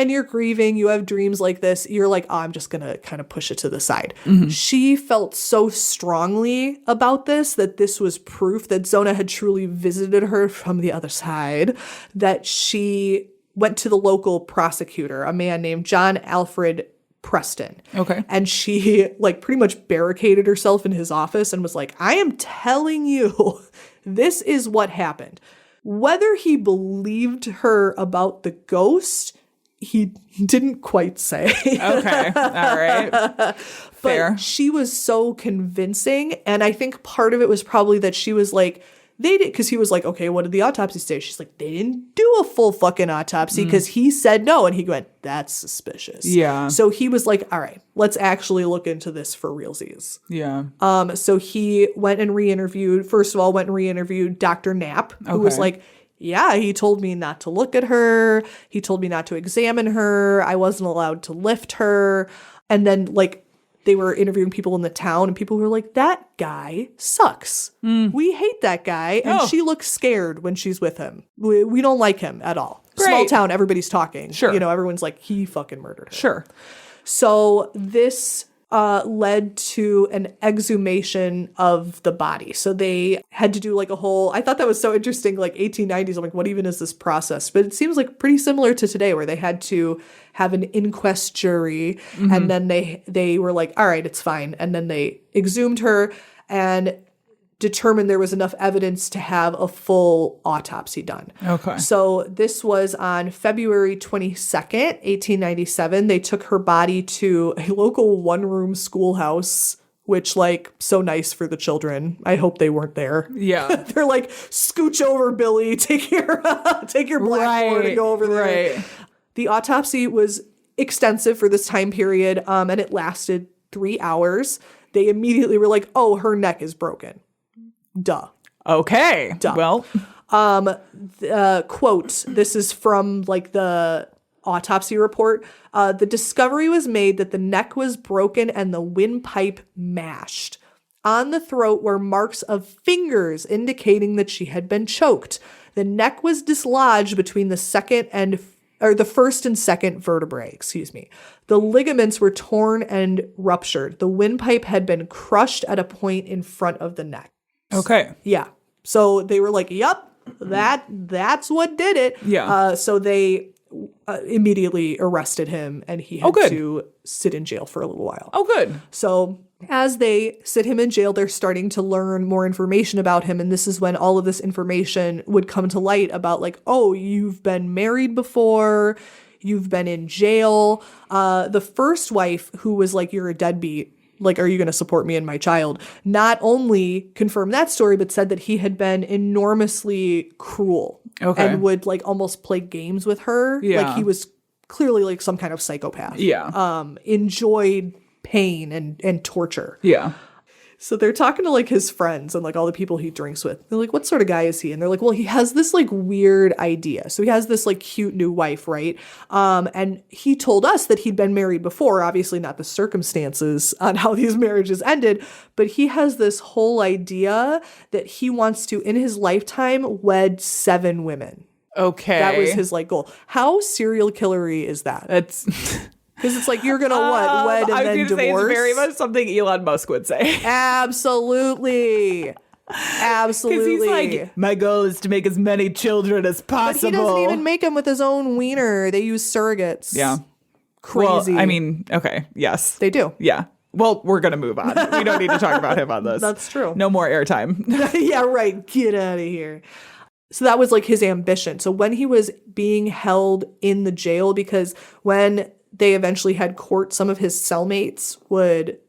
you're grieving, you have dreams like this, you're like, oh, I'm just going to kind of push it to the side. She felt so strongly about this, that this was proof that Zona had truly visited her from the other side, that she went to the local prosecutor, a man named John Alfred Preston. Okay. And she like pretty much barricaded herself in his office and was like, I am telling you, this is what happened. Whether he believed her about the ghost, he didn't quite say. Okay. All right. Fair. But she was so convincing. And I think part of it was probably that she was like, they did, because he was like, okay, what did the autopsy say? She's like, they didn't do a full fucking autopsy because he said no. And he went, that's suspicious. Yeah. So he was like, all right, let's actually look into this for realsies. Yeah. So he went and re-interviewed Dr. Knapp, who was Okay. like, yeah, he told me not to look at her. He told me not to examine her. I wasn't allowed to lift her. And then like they were interviewing people in the town and people were like, that guy sucks. We hate that guy. And Oh. she looks scared when she's with him. We don't like him at all. Small Great. town, everyone's talking. Sure. Everyone's like, he fucking murdered her. Sure. So this led to an exhumation of the body. So they had to do like a whole, I thought that was so interesting, like 1890s. I'm like, what even is this process? But it seems like pretty similar to today, where they had to have an inquest jury, and then they were like, all right, it's fine. And then they exhumed her and determined there was enough evidence to have a full autopsy done. Okay. So this was on February 22nd, 1897. They took her body to a local one-room schoolhouse, which, like, so nice for the children. I hope they weren't there. Yeah. They're like, scooch over, Billy. Take your blackboard and go over there. Right. The autopsy was extensive for this time period, and it lasted 3 hours. They immediately were like, oh, her neck is broken. Duh. Okay. Duh. Well, Quote, this is from like the autopsy report. The discovery was made that the neck was broken and the windpipe mashed. On the throat were marks of fingers indicating that she had been choked. The neck was dislodged between the first and second vertebrae, The ligaments were torn and ruptured. The windpipe had been crushed at a point in front of the neck. okay. Yeah. So they were like, yep, that's what did it. Yeah. So they immediately arrested him, and he had to sit in jail for a little while. Oh, good. So as they sit him in jail, they're starting to learn more information about him. And this is when all of this information would come to light about like, oh, you've been married before, you've been in jail. The first wife, who was like, you're a deadbeat, like, are you going to support me and my child? Not only confirmed that story, but said that he had been enormously cruel. Okay. And would like almost play games with her. Yeah. Like he was clearly like some kind of psychopath. Yeah. Enjoyed pain and torture. Yeah. So they're talking to like his friends and like all the people he drinks with. They're like, what sort of guy is he? And they're like, well, he has this like weird idea. So he has this like cute new wife, right? And he told us that he'd been married before, obviously not the circumstances on how these marriages ended, but he has this whole idea that he wants to, in his lifetime, wed 7 women. Okay. That was his like goal. How serial killery is that? That's... Because it's like, you're going to what? Wed and then I was going to say divorce? it's very much something Elon Musk would say. Absolutely. Absolutely. Because he's like, my goal is to make as many children as possible. But he doesn't even make them with his own wiener. They use surrogates. Yeah. Crazy. Well, I mean, okay. Yes. They do. Yeah. Well, we're going to move on. We don't need to talk about him on this. That's true. No more airtime. Yeah, right. Get out of here. So that was like his ambition. So when he was being held in the jail, because when they eventually had court, some of his cellmates would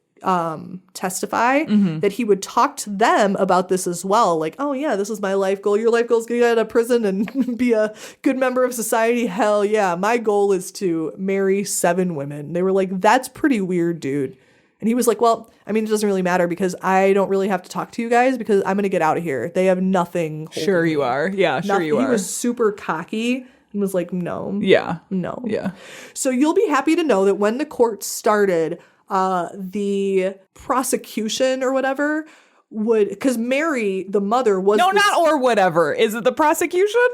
testify that he would talk to them about this as well. Like, oh yeah, this is my life goal. Your life goal is to get out of prison and be a good member of society. Hell yeah. My goal is to marry 7 women. They were like, that's pretty weird, dude. And he was like, well, I mean, it doesn't really matter because I don't really have to talk to you guys because I'm going to get out of here. They have nothing. Sure you are. Yeah, sure you are. He was super cocky and was like, no. Yeah. No. Yeah. So you'll be happy to know that when the court started, the prosecution or whatever would, because Mary, the mother, was not or whatever. Is it the prosecution?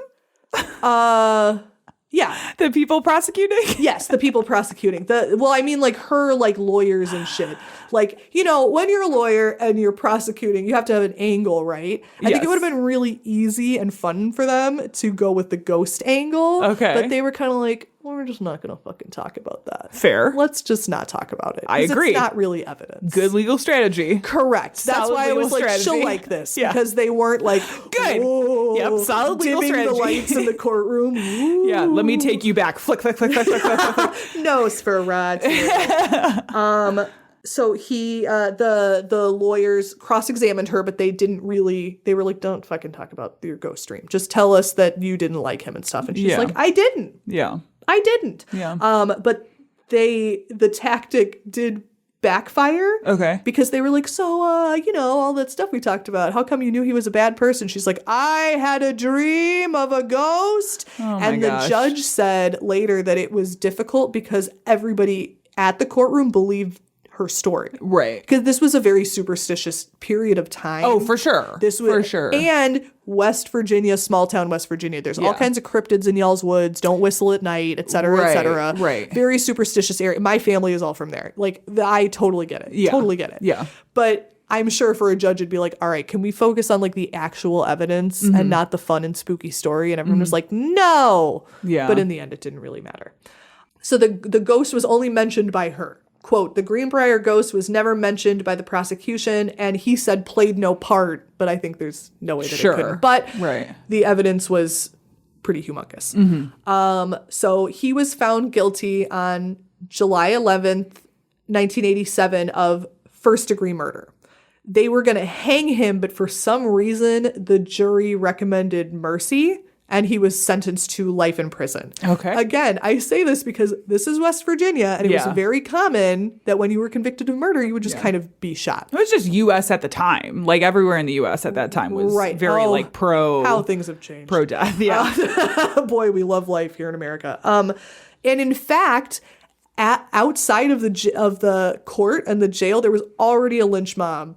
Yeah. The people prosecuting? Yes, the people prosecuting. I mean, like her, like lawyers and shit. Like, you know, when you're a lawyer and you're prosecuting, you have to have an angle, right? I think it would have been really easy and fun for them to go with the ghost angle. Okay. But they were kind of like, well, we're just not going to fucking talk about that. Fair. Let's just not talk about it. I agree. It's not really evidence. Good legal strategy. Correct. That's Solid why I was legal like, strategy. she'll like this. Yeah. Because they weren't like, Good. whoa, Yep, solid legal dimming strategy. the lights in the courtroom. Ooh. Yeah, let me take you back. Flick, flick, flick, flick, flick, flick, flick. Nosferatu. So he, the lawyers cross-examined her, but they were like, don't fucking talk about your ghost dream. Just tell us that you didn't like him and stuff. And she's like, I didn't. Yeah. I didn't. Yeah. But the tactic did backfire. Okay. Because they were like, so, you know, all that stuff we talked about. How come you knew he was a bad person? She's like, I had a dream of a ghost. And the judge said later that it was difficult because everybody at the courtroom believed her story. Right. Because this was a very superstitious period of time. Oh, for sure. This was, for sure. And West Virginia, small town West Virginia. There's all kinds of cryptids in y'all's woods. Don't whistle at night, et cetera, et cetera. Right. Very superstitious area. My family is all from there. Like, I totally get it. Yeah. Totally get it. Yeah. But I'm sure for a judge, it'd be like, all right, can we focus on like the actual evidence and not the fun and spooky story? And everyone was like, no. Yeah. But in the end, it didn't really matter. So the ghost was only mentioned by her. Quote, the Greenbrier ghost was never mentioned by the prosecution, and he said played no part, but I think there's no way that it couldn't. But the evidence was pretty humongous. So he was found guilty on July 11th, 1987 of first-degree murder. They were going to hang him, but for some reason, the jury recommended mercy, and he was sentenced to life in prison. Okay. Again, I say this because this is West Virginia, and it was very common that when you were convicted of murder, you would just kind of be shot. It was just U.S. at the time. Like, everywhere in the U.S. at that time was very, like, pro... How things have changed. Pro-death, yeah. Boy, we love life here in America. And in fact... outside of the court and the jail, there was already a lynch mob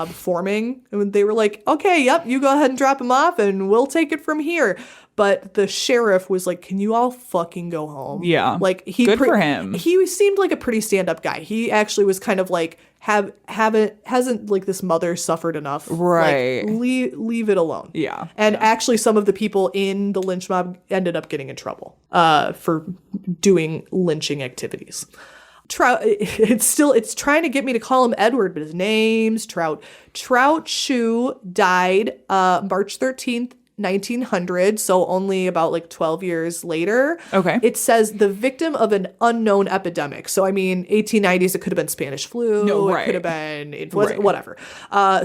forming. And they were like, okay, yep, you go ahead and drop him off and we'll take it from here. But the sheriff was like, can you all fucking go home? Yeah. Like good for him. He seemed like a pretty stand-up guy. He actually was kind of like, hasn't like this mother suffered enough? Right. Like, leave it alone. Yeah. And actually some of the people in the lynch mob ended up getting in trouble for doing lynching activities. It's trying to get me to call him Edward, but his name's Trout. Trout Shue died March 13th, 1900, so only about like 12 years later. Okay. It says the victim of an unknown epidemic. So, I mean, 1890s, it could have been Spanish flu. No, right. It could have been whatever.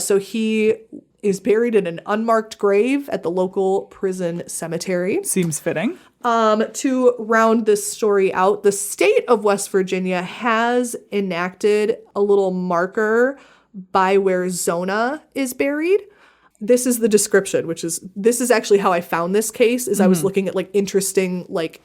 So he is buried in an unmarked grave at the local prison cemetery. Seems fitting. To round this story out, the state of West Virginia has enacted a little marker by where Zona is buried. This is the description, this is actually how I found this case, is I was looking at like interesting like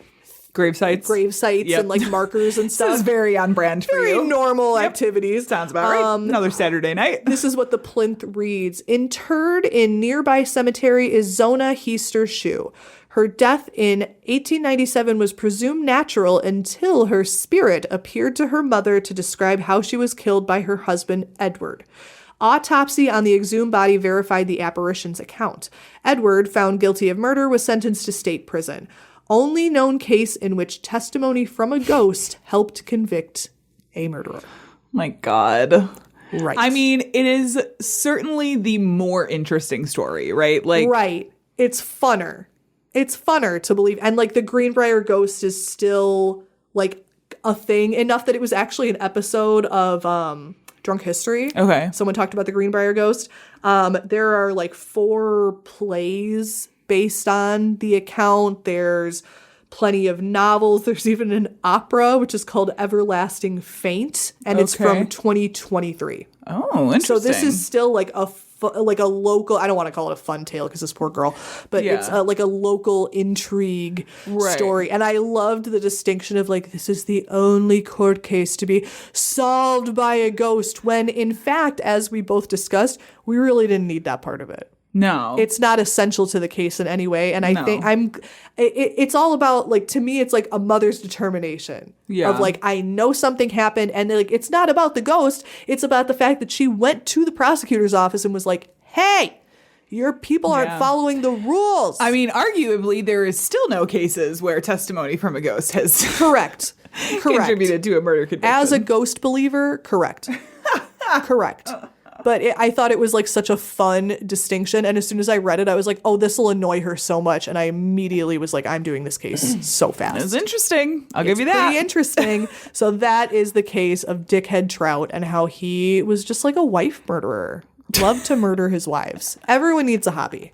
grave sites and like markers and stuff. This is very on brand for you. Very normal activities. Sounds about right. Another Saturday night. This is what the plinth reads. Interred in nearby cemetery is Zona Heaster Shue. Her death in 1897 was presumed natural until her spirit appeared to her mother to describe how she was killed by her husband, Edward. Autopsy on the exhumed body verified the apparition's account. Edward, found guilty of murder, was sentenced to state prison. Only known case in which testimony from a ghost helped convict a murderer. My God. Right. I mean, it is certainly the more interesting story, right? Like, right. It's funner. It's funner to believe. And like the Greenbrier ghost is still like a thing enough that it was actually an episode of Drunk History. Okay. Someone talked about the Greenbrier ghost. There are like 4 plays based on the account. There's plenty of novels. There's even an opera, which is called Everlasting Faint, and it's from 2023. Oh, interesting. So this is still like a local, I don't want to call it a fun tale because this poor girl, but it's like a local intrigue story. And I loved the distinction of like, this is the only court case to be solved by a ghost, when in fact, as we both discussed, we really didn't need that part of it. No. It's not essential to the case in any way. And I think it's all about, like, to me, it's like a mother's determination of like, I know something happened, and like, it's not about the ghost. It's about the fact that she went to the prosecutor's office and was like, hey, your people aren't following the rules. I mean, arguably, there is still no cases where testimony from a ghost has Correct. contributed to a murder conviction. As a ghost believer, correct. Correct. But I thought it was like such a fun distinction. And as soon as I read it, I was like, oh, this will annoy her so much. And I immediately was like, I'm doing this case so fast. It's interesting. I'll give you that. Pretty interesting. So that is the case of Dickhead Trout and how he was just like a wife murderer. Loved to murder his wives. Everyone needs a hobby.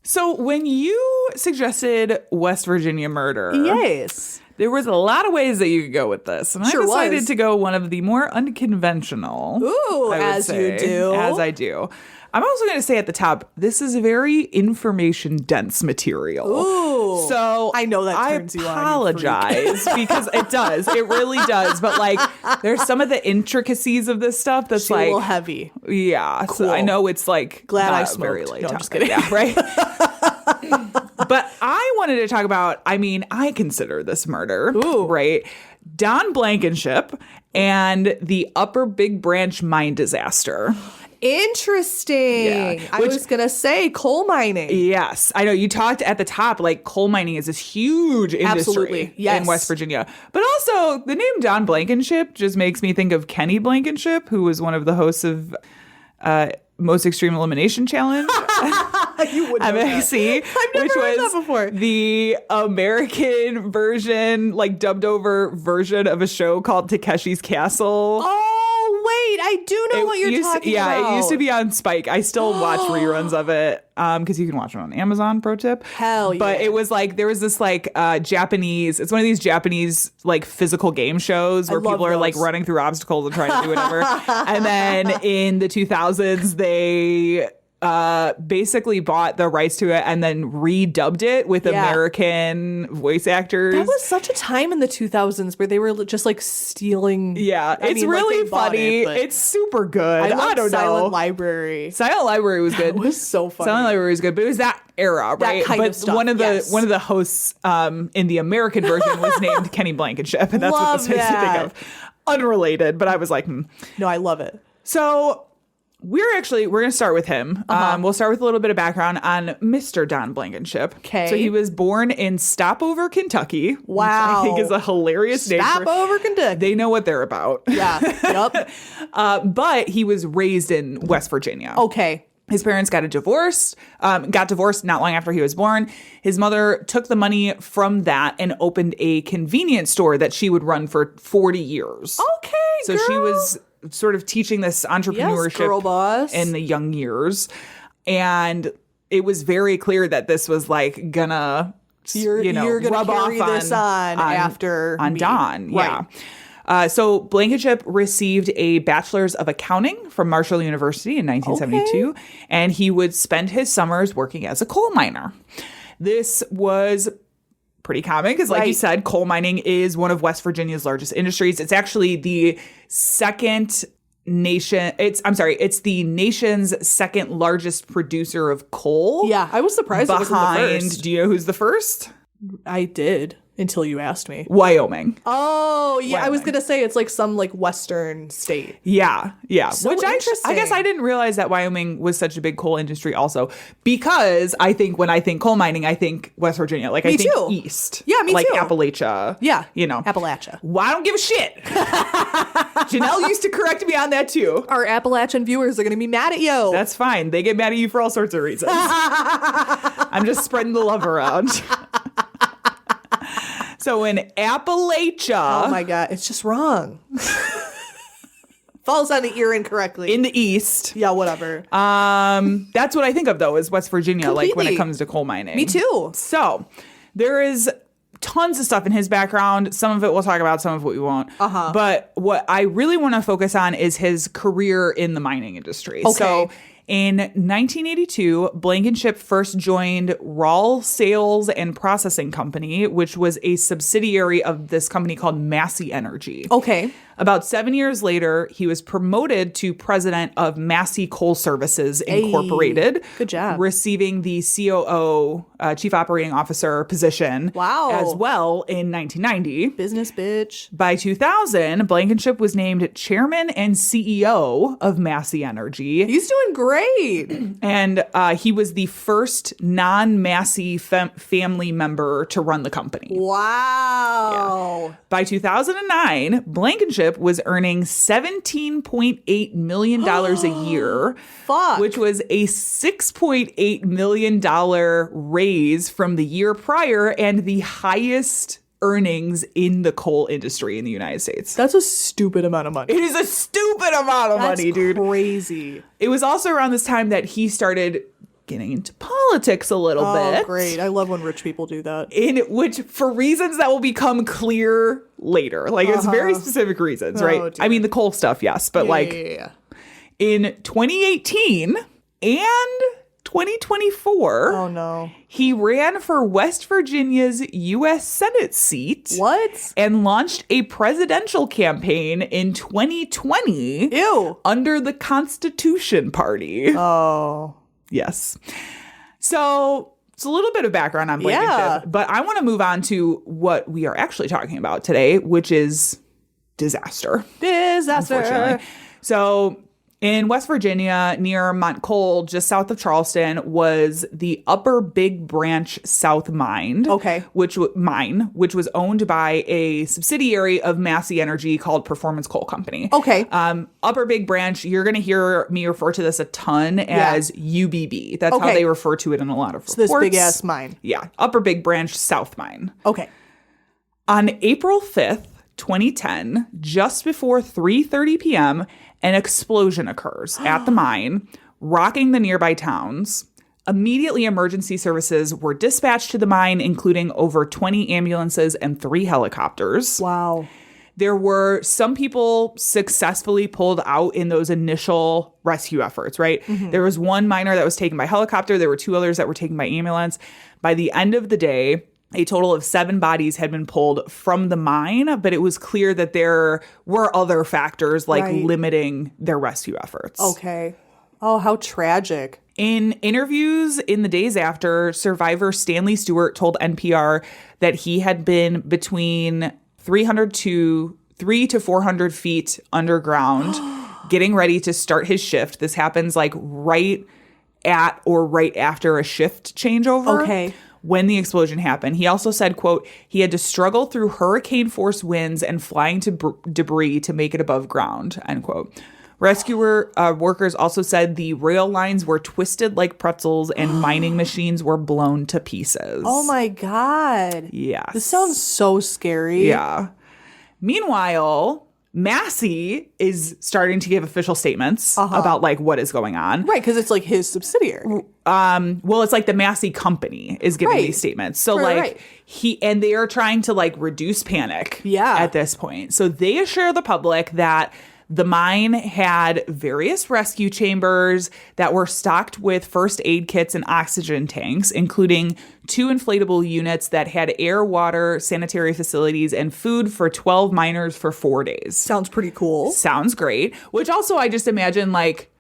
So when you suggested West Virginia murder, Yes, There was a lot of ways that you could go with this. And Sure I decided was. to go one of the more unconventional. Ooh, I would as you say, do. As I do. I'm also going to say at the top, this is a very information dense material. Ooh. So I know that turns you on, you freak. apologize because it does. It really does. But like, there's some of the intricacies of this stuff that's a like little heavy. Yeah. Cool. So I know it's like Glad not I a smoked. very light No, I'm just topic. kidding. Yeah, right. But I wanted to talk about, I mean, I consider this murder, Ooh. right? Don Blankenship and the Upper Big Branch mine disaster. Interesting. Yeah. I was going to say coal mining. Yes. I know you talked at the top, like coal mining is this huge industry Absolutely. Yes. in West Virginia. But also the name Don Blankenship just makes me think of Kenny Blankenship, who was one of the hosts of Most Extreme Elimination Challenge. You would know that. MXC, I've never which heard was that before. the American version, like dubbed over version of a show called Takeshi's Castle. Oh, wait. I do know what you're talking about. It used to be on Spike. I still watch reruns of it because you can watch it on Amazon, pro tip. Hell yeah. But it was like, there was this like Japanese, it's one of these Japanese like physical game shows where love people are like those. running through obstacles and trying to do whatever. And then in the 2000s, they basically bought the rights to it and then redubbed it with Yeah. American voice actors. That was such a time in the 2000s where they were just like stealing. Yeah, I it's mean, like, really they bought funny. it, but It's super good. I I love don't Silent know. Library. Silent Library was good. It was so funny. Silent Library was good, but it was that era, right? kind but of stuff, one of the yes. one of the hosts in the American version was named Kenny Blankenship, and that's what this Love makes me think that. of. Unrelated, but I was like, No, I love it. So we're going to start with him. We'll start with a little bit of background on Mr. Don Blankenship. Okay. So he was born in Stopover, Kentucky. Which Wow. I think is a hilarious name. Stop over Kentucky. They know what they're about. Yeah. Yep. But he was raised in West Virginia. Okay. His parents got divorced not long after he was born. His mother took the money from that and opened a convenience store that she would run for 40 years. Okay, So she girl. was sort of teaching this entrepreneurship girl boss. in the young years. And it was very clear that this was like gonna, You're gonna rub carry off this on after on me. Don. Yeah. Right. So Blankenship received a bachelor's of accounting from Marshall University in 1972, and he would spend his summers working as a coal miner. This was pretty common because, like you Right. said, coal mining is one of West Virginia's largest industries. It's actually the second nation. It's the nation's second largest producer of coal. Yeah, I was surprised it wasn't the Behind, first. do you know who's the first? I did until you asked me. Wyoming. Oh, yeah. I was Wyoming. going to say it's like some like Western state. Yeah. So Which I guess interesting. I didn't realize that Wyoming was such a big coal industry also, because I think when I think coal mining, I think West Virginia. Like I think too. east. Yeah, me like too. Appalachia. Yeah. You know. Appalachia. Well, I don't give a shit. Janelle used to correct me on that too. Our Appalachian viewers are going to be mad at you. That's fine. They get mad at you for all sorts of reasons. I'm just spreading the love around. So in Appalachia, Oh my God. It's just wrong. Falls on the ear incorrectly. in the east, yeah, whatever. that's what I think of though, is West Virginia, like when it Completely. comes to coal mining. Me too. So there is tons of stuff in his background. Some of it we'll talk about, some of it we won't. But what I really want to focus on is his career in the mining industry. Okay. So in 1982, Blankenship first joined Rawl Sales and Processing Company, which was a subsidiary of this company called Massey Energy. Okay. About 7 years later, he was promoted to president of Massey Coal Services Incorporated. good job. Receiving the COO, Chief Operating Officer position. Wow. As well in 1990. Business bitch. By 2000, Blankenship was named chairman and CEO of Massey Energy. He's doing great. And he was the first non-Massey family member to run the company. Wow. By 2009, Blankenship was earning $17.8 million a year, Fuck. which was a $6.8 million raise from the year prior and the highest earnings in the coal industry in the United States. That's a stupid amount of money. It is a stupid amount of That's money, dude. crazy. It was also around this time that he started getting into politics a little Oh, bit. great. I love when rich people do that. In which, for reasons that will become clear later. Like, it's very specific reasons, right? Oh, dear. I mean, the coal stuff, yes. But, Yeah. in 2018 and 2024, Oh, no. he ran for West Virginia's U.S. Senate seat. What? And launched a presidential campaign in 2020 Ew. under the Constitution Party. Oh. Yes. So it's a little bit of background on Blankenship, Yeah. but I want to move on to what we are actually talking about today, which is disaster. Disaster. Unfortunately. So in West Virginia, near Montcole, just south of Charleston, was the Upper Big Branch South Mine. Okay. Which was owned by a subsidiary of Massey Energy called Performance Coal Company. Okay. Upper Big Branch, you're going to hear me refer to this a ton as UBB. That's how Okay. they refer to it in a lot of reports. This big ass mine. Yeah. Upper Big Branch South Mine. Okay. On April 5th, 2010, just before 3:30 p.m., an explosion occurs at the mine, rocking the nearby towns. Immediately, emergency services were dispatched to the mine, including over 20 ambulances and 3 helicopters. Wow. There were some people successfully pulled out in those initial rescue efforts, right? There was one miner that was taken by helicopter. There were 2 others that were taken by ambulance. By the end of the day, a total of 7 bodies had been pulled from the mine, but it was clear that there were other factors like Right. limiting their rescue efforts. Okay. Oh, how tragic. In interviews in the days after, survivor Stanley Stewart told NPR that he had been between 300 to 400 feet underground getting ready to start his shift. This happens like right at or right after a shift changeover. Okay. When the explosion happened. He also said, quote, he had to struggle through hurricane force winds and flying debris to make it above ground, end quote. Rescuer workers also said the rail lines were twisted like pretzels and mining machines were blown to pieces. Oh my God. Yes. This sounds so scary. Yeah. Meanwhile, Massey is starting to give official statements about like what is going on. Right, because it's like his subsidiary. Well, it's like the Massey company is giving Right. these statements. So Right. and they are trying to like reduce panic at this point. So they assure the public that the mine had various rescue chambers that were stocked with first aid kits and oxygen tanks, including 2 inflatable units that had air, water, sanitary facilities, and food for 12 miners for 4 days. Sounds pretty cool. Sounds great. Which also I just imagine like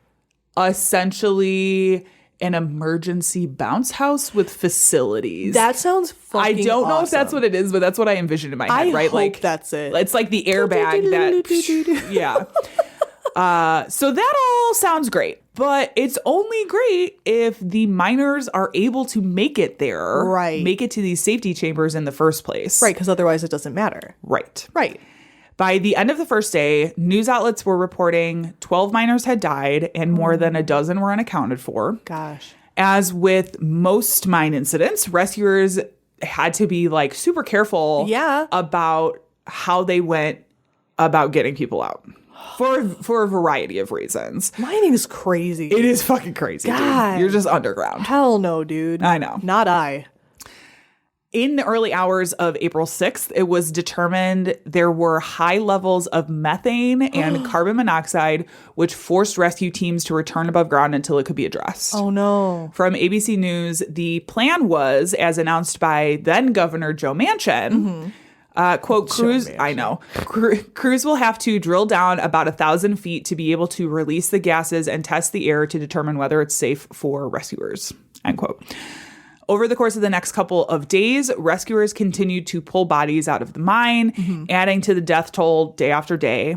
essentially an emergency bounce house with facilities. That sounds fucking I don't know if awesome. that's what it is, but that's what I envision in my head, I right? hope Like that's it. It's like the airbag that yeah. So that all sounds great, but it's only great if the miners are able to make it there, Right. Make it to these safety chambers in the first place, Right, because otherwise it doesn't matter. Right. Right. By the end of the first day, news outlets were reporting 12 miners had died and more than a dozen were unaccounted for. Gosh. As with most mine incidents, rescuers had to be like super careful about how they went about getting people out for a variety of reasons. Mining is crazy. It is fucking crazy, God. dude. You're just underground. Hell no, dude. I know. Not I. In the early hours of April 6th, it was determined there were high levels of methane and carbon monoxide, which forced rescue teams to return above ground until it could be addressed. Oh, no. From ABC News, the plan was, as announced by then Governor Joe Manchin, quote, crews will have to drill down about 1,000 feet to be able to release the gases and test the air to determine whether it's safe for rescuers, end quote. Over the course of the next couple of days, rescuers continued to pull bodies out of the mine, adding to the death toll day after day.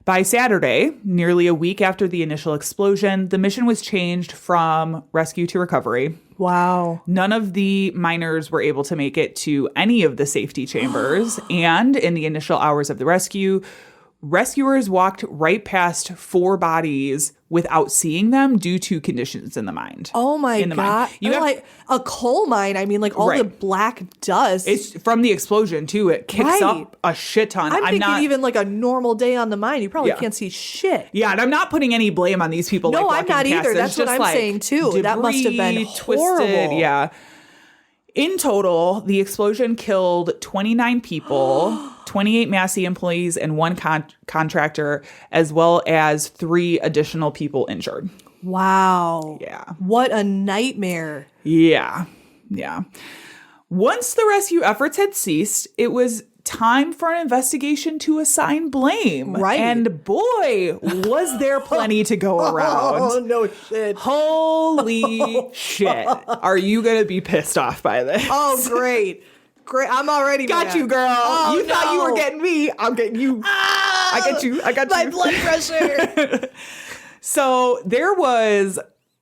By Saturday, nearly a week after the initial explosion, the mission was changed from rescue to recovery. Wow. None of the miners were able to make it to any of the safety chambers, and in the initial hours of the rescue, rescuers walked right past 4 bodies without seeing them due to conditions in the mine. Oh my in the mine. God. You have, like a coal mine. I mean, like all the black dust. It's from the explosion too. It kicks up a shit ton. I'm thinking not, even like a normal day on the mine, you probably can't see shit. Yeah, and I'm not putting any blame on these people. No, like, I'm not either. That's what I'm saying too. That must have been horrible. Twisted, yeah. In total, the explosion killed 29 people, 28 Massey employees, and 1 contractor, as well as 3 additional people injured. Wow. Yeah. What a nightmare. Yeah. Yeah. Once the rescue efforts had ceased, it was time for an investigation to assign blame. Right. And boy, was there plenty to go around. Oh, no shit. Holy shit. Are you going to be pissed off by this? Oh, great. Great. I'm already Got mad. you, girl. Oh, you thought you were no. getting me. I'm getting you. I got you. I got My you. blood pressure. So there was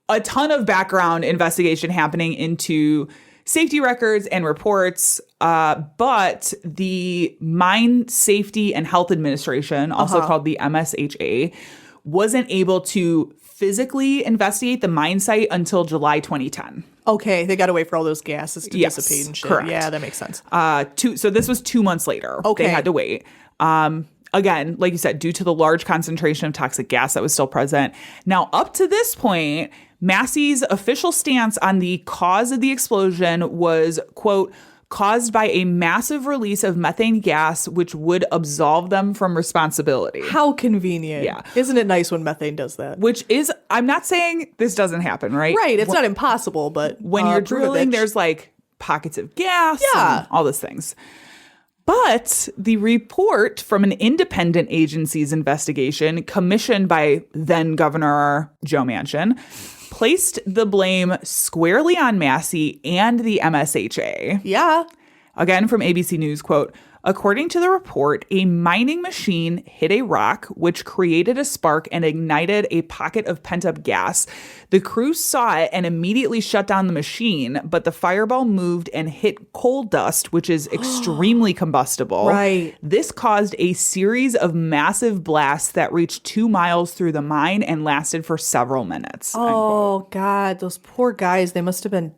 a ton of background investigation happening into safety records and reports, but the Mine Safety and Health Administration, also called the MSHA, wasn't able to physically investigate the mine site until July 2010. Okay, they got to wait for all those gases to Yes, dissipate and shit. correct. Yeah, that makes sense. So this was 2 months later. Okay. They had to wait. Again, like you said, due to the large concentration of toxic gas that was still present. Now, up to this point, Massey's official stance on the cause of the explosion was, quote, caused by a massive release of methane gas, which would absolve them from responsibility. How convenient. Yeah. Isn't it nice when methane does that? Which is, I'm not saying this doesn't happen, right? Right. It's not impossible, but When you're prove it, drilling, bitch. there's like pockets of gas Yeah. and all those things. But the report from an independent agency's investigation commissioned by then Governor Joe Manchin placed the blame squarely on Massey and the MSHA. Yeah. Again, from ABC News, quote, according to the report, a mining machine hit a rock, which created a spark and ignited a pocket of pent-up gas. The crew saw it and immediately shut down the machine, but the fireball moved and hit coal dust, which is extremely combustible. Right. This caused a series of massive blasts that reached 2 miles through the mine and lasted for several minutes. Oh, God. Those poor guys. They must have been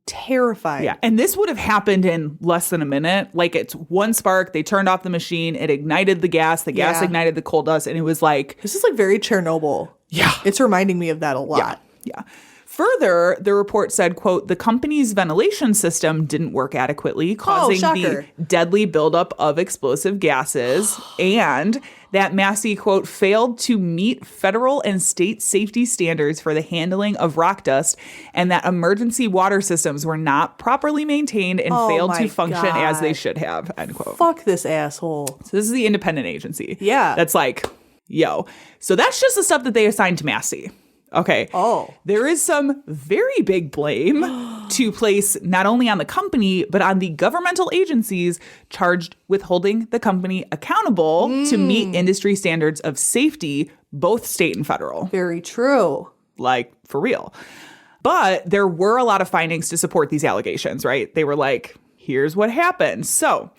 terrified. Yeah. And this would have happened in less than a minute. Like, it's one spark, they turned off the machine, it ignited the gas ignited the coal dust, and it was like, This is like very Chernobyl. yeah. It's reminding me of that a lot. Yeah. Further, the report said, quote, the company's ventilation system didn't work adequately, causing the shocker. deadly buildup of explosive gases, and that Massey, quote, failed to meet federal and state safety standards for the handling of rock dust, and that emergency water systems were not properly maintained and Oh failed my to function as they God. should have, end quote. Fuck this asshole. So this is the independent agency. Yeah. That's like, yo. So that's just the stuff that they assigned to Massey. Okay. Oh. There is some very big blame to place not only on the company, but on the governmental agencies charged with holding the company accountable to meet industry standards of safety, both state and federal. Very true. Like, for real. But there were a lot of findings to support these allegations, right? They were like, here's what happened. So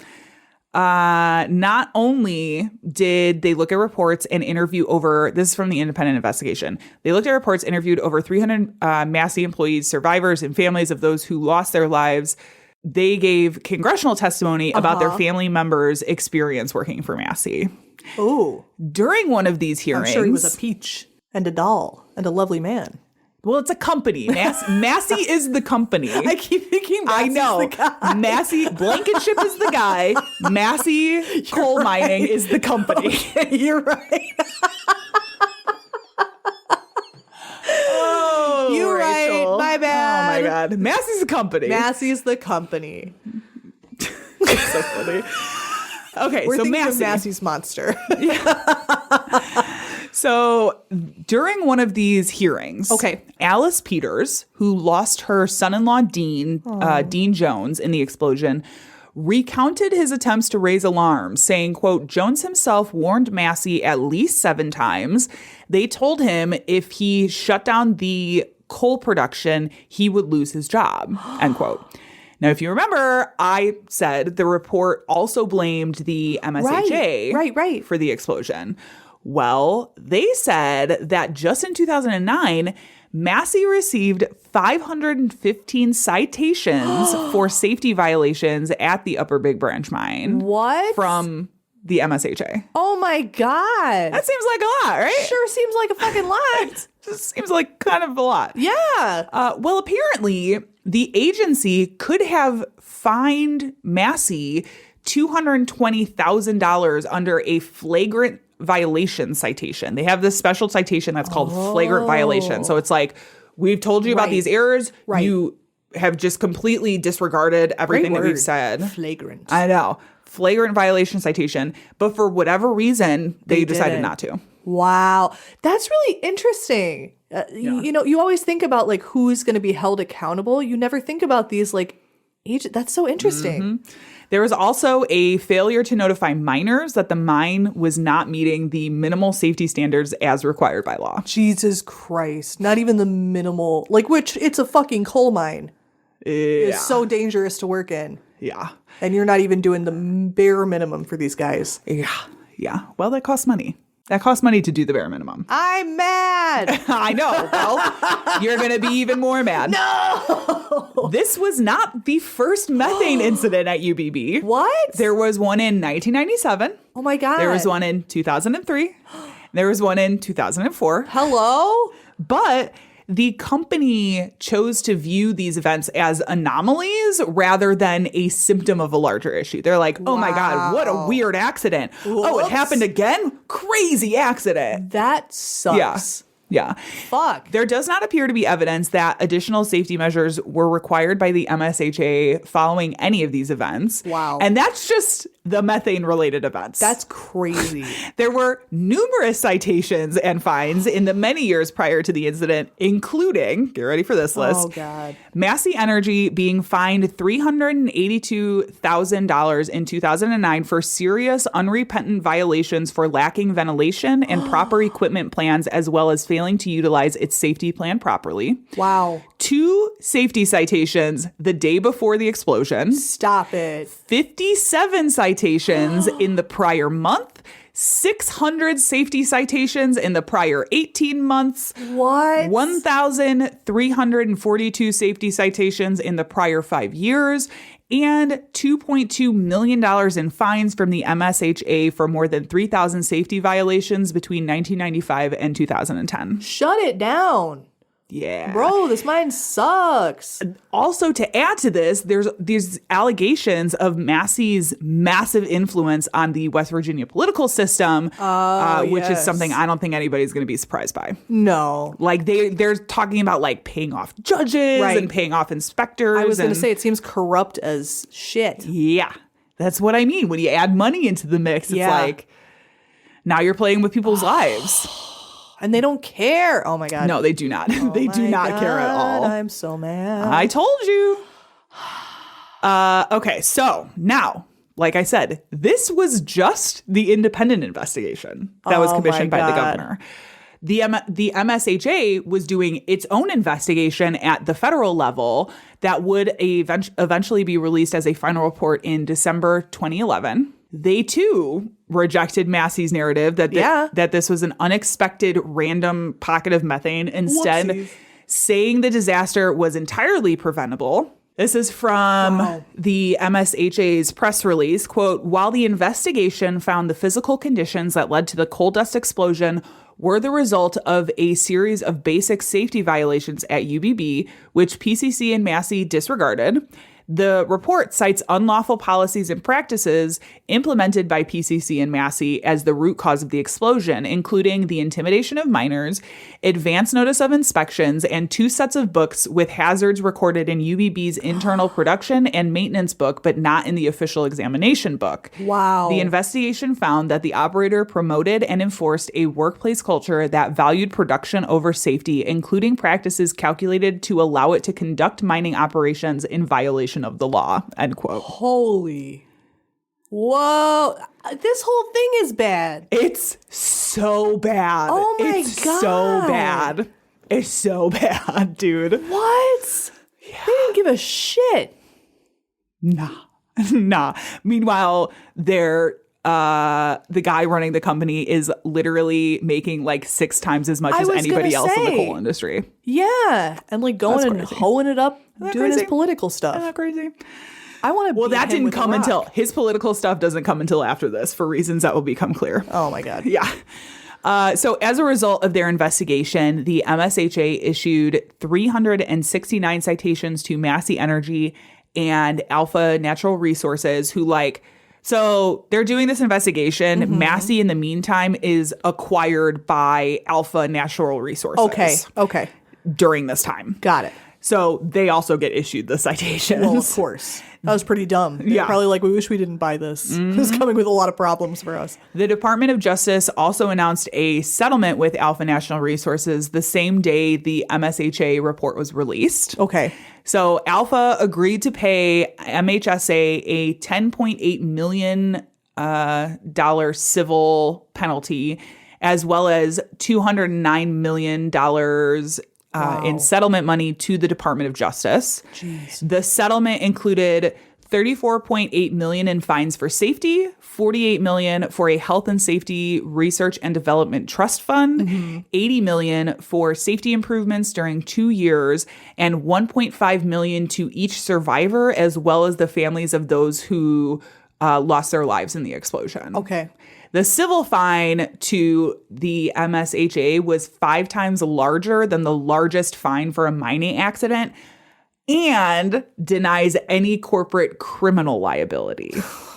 not only did they look at reports and interview over, this is from the independent investigation, they looked at reports, interviewed over 300 Massey employees, survivors, and families of those who lost their lives. They gave congressional testimony about their family members' experience working for Massey. Ooh. During one of these hearings, I'm sure he was a peach and a doll and a lovely man. well, it's a company. Massey is the company. I keep thinking I Massey's know. the guy. Massey, Blankenship is the guy. Massey Coal Mining is the company. Okay, you're right. Oh, You're right. Rachel. My bad. Oh, my God. Massey's the company. Massey's the company. That's so funny. Okay, We're so thinking of Massey. Massey's monster. So during one of these hearings, Okay. Alice Peters, who lost her son-in-law Dean Jones in the explosion, recounted his attempts to raise alarms, saying, quote, Jones himself warned Massey at least 7 times. They told him if he shut down the coal production, he would lose his job, end quote. Now, if you remember, I said the report also blamed the MSHA Right. for the explosion. Well, they said that just in 2009, Massey received 515 citations for safety violations at the Upper Big Branch mine. What? From the MSHA. Oh my God. That seems like a lot, right? Sure seems like a fucking lot. Just seems like kind of a lot. Yeah. Well, apparently, the agency could have fined Massey $220,000 under a flagrant violation citation. They have this special citation that's called flagrant violation. So it's like, we've told you about these errors. Right. You have just completely disregarded everything that we've said. Flagrant. I know. Flagrant violation citation. But for whatever reason, they decided didn't. not to. Wow. That's really interesting. You know, you always think about like who's going to be held accountable. You never think about these like that's so interesting. Mm-hmm. There was also a failure to notify miners that the mine was not meeting the minimal safety standards as required by law. Jesus Christ. Not even the minimal, like, which it's a fucking coal mine. It's so dangerous to work in. Yeah. And you're not even doing the bare minimum for these guys. Yeah. Well, that costs money. That costs money to do the bare minimum. I'm mad. I know. Well, you're going to be even more mad. No. This was not the first methane incident at UBB. What? There was one in 1997. Oh my God. There was one in 2003. There was one in 2004. Hello? But the company chose to view these events as anomalies rather than a symptom of a larger issue. They're like, oh my God, what a weird accident. Oh, it happened again? Crazy accident. That sucks. Yeah. Fuck. There does not appear to be evidence that additional safety measures were required by the MSHA following any of these events. Wow. And that's just the methane-related events. That's crazy. There were numerous citations and fines in the many years prior to the incident, including, get ready for this list, Oh, God. Massey Energy being fined $382,000 in 2009 for serious unrepentant violations for lacking ventilation and proper equipment plans, as well as failing to utilize its safety plan properly. Wow. 2 safety citations the day before the explosion. Stop it. 57 citations in the prior month. 600 safety citations in the prior 18 months. What? 1,342 safety citations in the prior 5 years. And $2.2 million in fines from the MSHA for more than 3,000 safety violations between 1995 and 2010. Shut it down. Yeah. Bro, this mine sucks. Also, to add to this, there's these allegations of Massey's massive influence on the West Virginia political system, which is something I don't think anybody's going to be surprised by. No. Like they're talking about like paying off judges and paying off inspectors. I was going to say it seems corrupt as shit. Yeah, that's what I mean. When you add money into the mix, it's like now you're playing with people's lives. And they don't care. Oh my God. No, they do not. They do not care at all. I'm so mad. I told you. Okay, so now, like I said, this was just the independent investigation that was commissioned by the governor. The MSHA was doing its own investigation at the federal level that would eventually be released as a final report in December 2011. They, too, rejected Massey's narrative that this was an unexpected random pocket of methane, instead saying the disaster was entirely preventable. This is from the MSHA's press release. Quote, while the investigation found the physical conditions that led to the coal dust explosion were the result of a series of basic safety violations at UBB, which PCC and Massey disregarded, the report cites unlawful policies and practices implemented by PCC and Massey as the root cause of the explosion, including the intimidation of miners, advance notice of inspections, and 2 sets of books with hazards recorded in UBB's internal production and maintenance book, but not in the official examination book. Wow. The investigation found that the operator promoted and enforced a workplace culture that valued production over safety, including practices calculated to allow it to conduct mining operations in violation of the law, end quote. Holy. Whoa. This whole thing is bad. It's so bad. Oh my it's God. so bad. It's so bad, dude. What? Yeah. They didn't give a shit. Nah. Meanwhile, the guy running the company is literally making like 6 times as much as anybody else in the coal industry. Yeah. And like going and hoeing it up, doing his political stuff. Isn't that crazy? I want to. Well, that didn't come until his political stuff doesn't come until after this for reasons that will become clear. Oh my God. Yeah. So as a result of their investigation, the MSHA issued 369 citations to Massey Energy and Alpha Natural Resources, who so they're doing this investigation. Mm-hmm. Massey, in the meantime, is acquired by Alpha Natural Resources. Okay. During this time. Got it. So they also get issued the citations. Well, of course. That was pretty dumb. They're probably like, we wish we didn't buy this. Mm-hmm. It's coming with a lot of problems for us. The Department of Justice also announced a settlement with Alpha National Resources the same day the MSHA report was released. Okay. So Alpha agreed to pay MHSA a $10.8 million civil penalty, as well as $209 million in settlement money to the Department of Justice. Jeez. The settlement included $34.8 million in fines for safety, $48 million for a health and safety research and development trust fund, $80 million for safety improvements during 2 years, and $1.5 million to each survivor, as well as the families of those who lost their lives in the explosion. Okay. The civil fine to the MSHA was 5 times larger than the largest fine for a mining accident and denies any corporate criminal liability.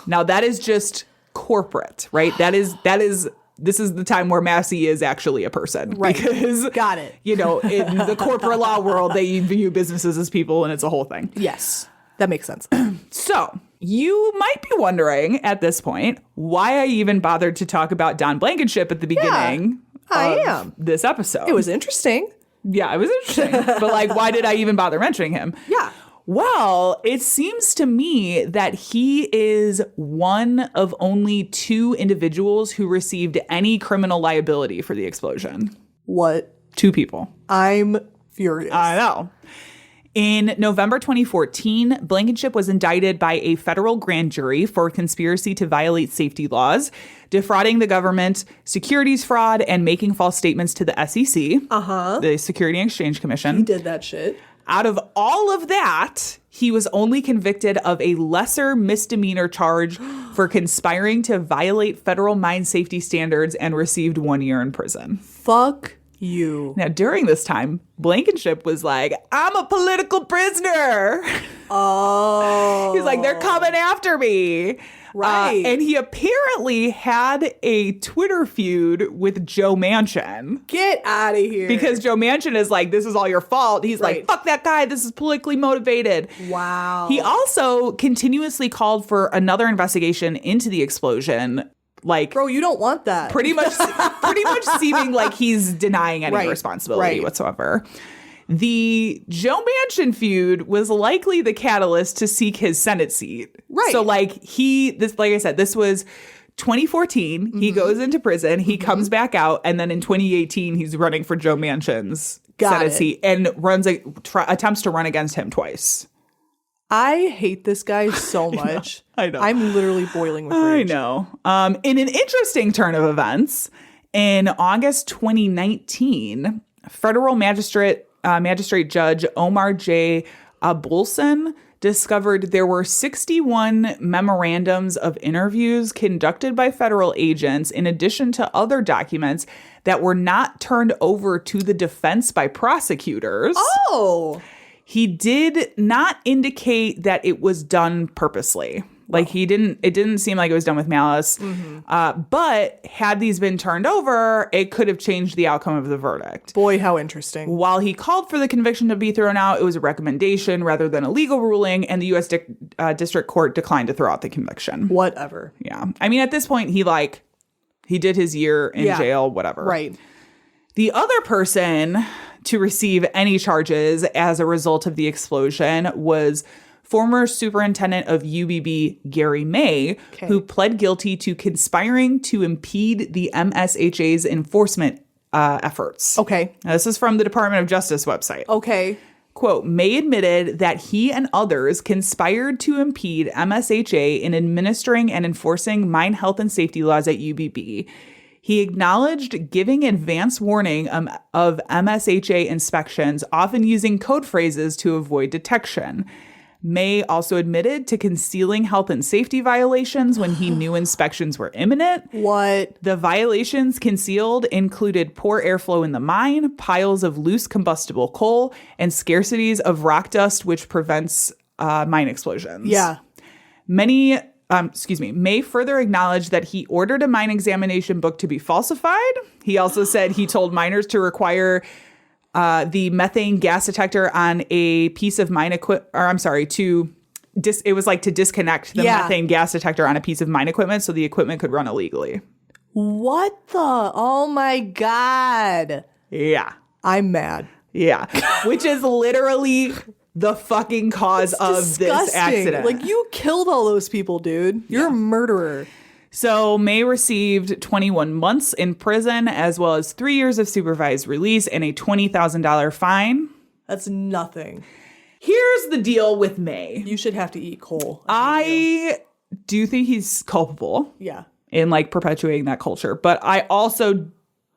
Now, that is just corporate, right? This is the time where Massey is actually a person. Right. Because, got it. In the corporate law world, they view businesses as people, and it's a whole thing. Yes. That makes sense. So you might be wondering at this point why I even bothered to talk about Don Blankenship at the beginning of this episode. It was interesting. Yeah, it was interesting. But why did I even bother mentioning him? Yeah. Well, it seems to me that he is one of only 2 individuals who received any criminal liability for the explosion. What? 2 people. I'm furious. I know. In November 2014, Blankenship was indicted by a federal grand jury for conspiracy to violate safety laws, defrauding the government, securities fraud, and making false statements to the SEC, the Security and Exchange Commission. He did that shit. Out of all of that, he was only convicted of a lesser misdemeanor charge for conspiring to violate federal mine safety standards and received 1 year in prison. Fuck you. Now, during this time, Blankenship was like, I'm a political prisoner. Oh. He's like, they're coming after me. Right. And he apparently had a Twitter feud with Joe Manchin. Get out of here. Because Joe Manchin is like, this is all your fault. He's Right. like, fuck that guy. This is politically motivated. Wow. He also continuously called for another investigation into the explosion. Bro, you don't want that. Pretty much seeming like he's denying any Right. responsibility Right. whatsoever. The Joe Manchin feud was likely the catalyst to seek his Senate seat. Right. So like I said, this was 2014. He goes into prison. He comes back out. And then in 2018, he's running for Joe Manchin's Senate seat and attempts to run against him twice. I hate this guy so much. I know. I'm literally boiling with rage. I know. In an interesting turn of events, in August 2019, federal magistrate Judge Omar J. Abulson discovered there were 61 memorandums of interviews conducted by federal agents, in addition to other documents that were not turned over to the defense by prosecutors. Oh. He did not indicate that it was done purposely. Like it didn't seem like it was done with malice. But had these been turned over, it could have changed the outcome of the verdict. Boy, how interesting. While he called for the conviction to be thrown out, it was a recommendation rather than a legal ruling, and the U.S. District Court declined to throw out the conviction. Whatever. Yeah. I mean, at this point, he did his year in jail, whatever. Right. The other person to receive any charges as a result of the explosion was former superintendent of UBB, Gary May, who pled guilty to conspiring to impede the MSHA's enforcement efforts. Okay. Now, this is from the Department of Justice website. Okay. quote, May admitted that he and others conspired to impede MSHA in administering and enforcing mine health and safety laws at UBB. He acknowledged giving advance warning of MSHA inspections, often using code phrases to avoid detection. May also admitted to concealing health and safety violations when he knew inspections were imminent. What? The violations concealed included poor airflow in the mine, piles of loose combustible coal, and scarcities of rock dust, which prevents mine explosions. Yeah. May further acknowledge that he ordered a mine examination book to be falsified. He also said he told miners to require the methane gas detector on a piece of mine to disconnect the methane gas detector on a piece of mine equipment so the equipment could run illegally. What the? Oh my God. Yeah. I'm mad. Yeah. Which is literally the fucking cause of this accident. Like, you killed all those people, dude. You're a murderer. So May received 21 months in prison, as well as 3 years of supervised release and a $20,000 fine. That's nothing. Here's the deal with May. You should have to eat coal. I do think he's culpable. Yeah. In like perpetuating that culture. But I also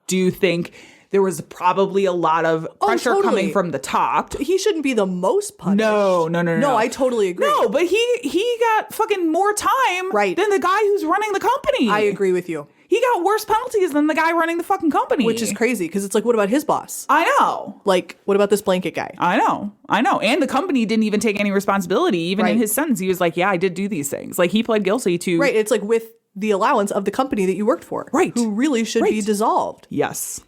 do think there was probably a lot of pressure coming from the top. He shouldn't be the most punished. No. No, I totally agree. No, but he got fucking more time than the guy who's running the company. I agree with you. He got worse penalties than the guy running the fucking company. Which is crazy, because it's like, what about his boss? I know. Like, what about this blanket guy? I know. And the company didn't even take any responsibility. Even in his sentence, he was like, yeah, I did do these things. Like, he pled guilty to... Right, it's like with the allowance of the company that you worked for. Right. Who really should be dissolved. Yes.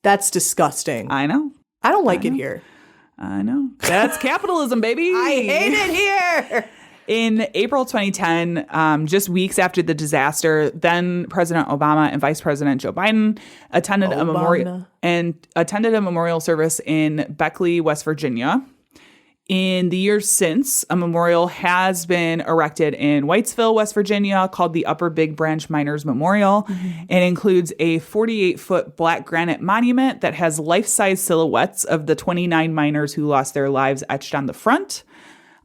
That's disgusting. I know. I don't like it here. I know. That's capitalism, baby. I hate it here. In April 2010, just weeks after the disaster, then President Obama and Vice President Joe Biden attended a memorial service in Beckley, West Virginia. In the years since, a memorial has been erected in Whitesville, West Virginia, called the Upper Big Branch Miners Memorial. Mm-hmm. It includes a 48-foot black granite monument that has life-size silhouettes of the 29 miners who lost their lives etched on the front.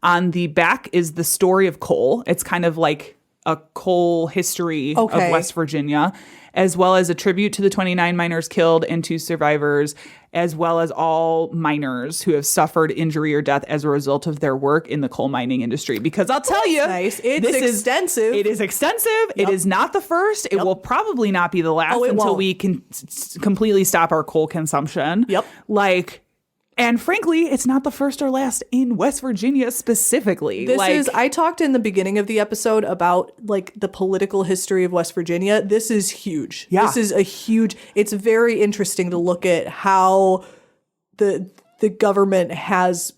On the back is the story of coal. It's kind of like a coal history of West Virginia, as well as a tribute to the 29 miners killed and 2 survivors, as well as all miners who have suffered injury or death as a result of their work in the coal mining industry. Because I'll tell you, it's extensive. It is extensive. Yep. It is not the first. It will probably not be the last until we can completely stop our coal consumption. Yep. And frankly, it's not the first or last in West Virginia specifically. I talked in the beginning of the episode about like the political history of West Virginia. This is huge. Yeah. This is it's very interesting to look at how the government has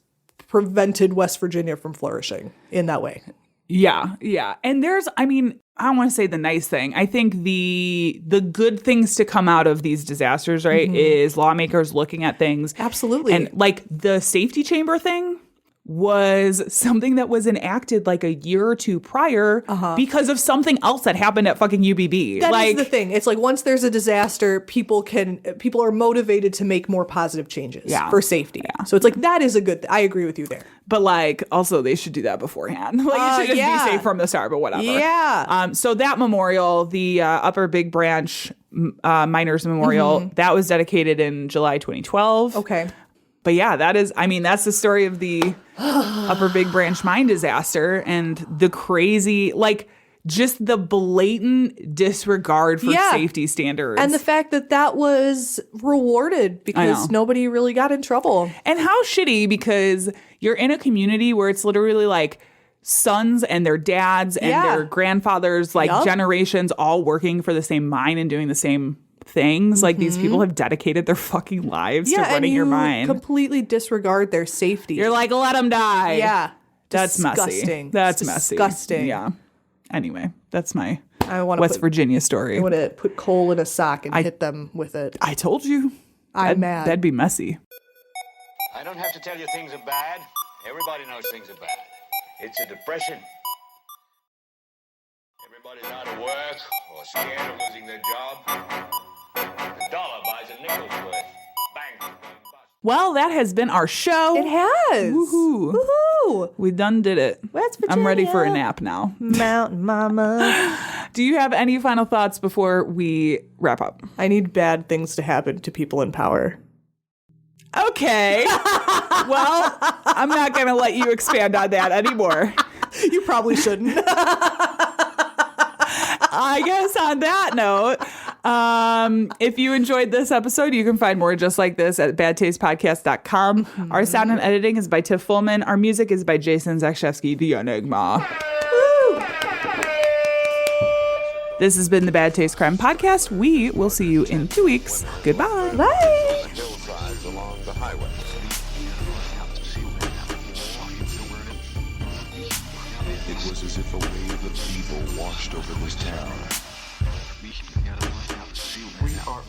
prevented West Virginia from flourishing in that way. Yeah. And I don't want to say the nice thing. I think the good things to come out of these disasters, right, mm-hmm. is lawmakers looking at things. Absolutely. And like the safety chamber thing was something that was enacted like a year or two prior because of something else that happened at fucking UBB. That is the thing. It's like once there's a disaster, people are motivated to make more positive changes for safety. Yeah. So it's like that is a good I agree with you there. But like also they should do that beforehand. Like it should just be safe from the start, but whatever. Yeah. So that memorial, the Upper Big Branch Miners Memorial, mm-hmm. that was dedicated in July 2012. Okay. But yeah, that's the story of the Upper Big Branch mine disaster and the crazy, like just the blatant disregard for safety standards. And the fact that was rewarded because nobody really got in trouble. And how shitty, because you're in a community where it's literally like sons and their dads and their grandfathers, like generations all working for the same mine and doing the same things. Mm-hmm. Like these people have dedicated their fucking lives to running your mine. Completely disregard their safety. You're like, let them die. Yeah. That's disgusting. Messy. That's messy. Disgusting. Yeah. Anyway, that's my West Virginia story. I want to put coal in a sock and hit them with it. I told you. I'm mad. That'd be messy. I don't have to tell you things are bad. Everybody knows things are bad. It's a depression. Everybody's out of work or scared of losing their job. The dollar buys a nickel's worth. Banks are going bust. Well, that has been our show. It has. Woohoo. Woohoo. We done did it. West I'm ready for a Virginia. nap now. Mountain Mama. Do you have any final thoughts before we wrap up? I need bad things to happen to people in power. Okay. Well, I'm not going to let you expand on that anymore. You probably shouldn't. I guess on that note, if you enjoyed this episode, you can find more just like this at badtastepodcast.com. Mm-hmm. Our sound and editing is by Tiff Fullman. Our music is by Jason Zakshevsky, the Enigma. This has been the Bad Taste Crime Podcast. We will see you in 2 weeks. Goodbye. Bye. Hillsides along the highway. It was as if a wave of evil washed over this town. We are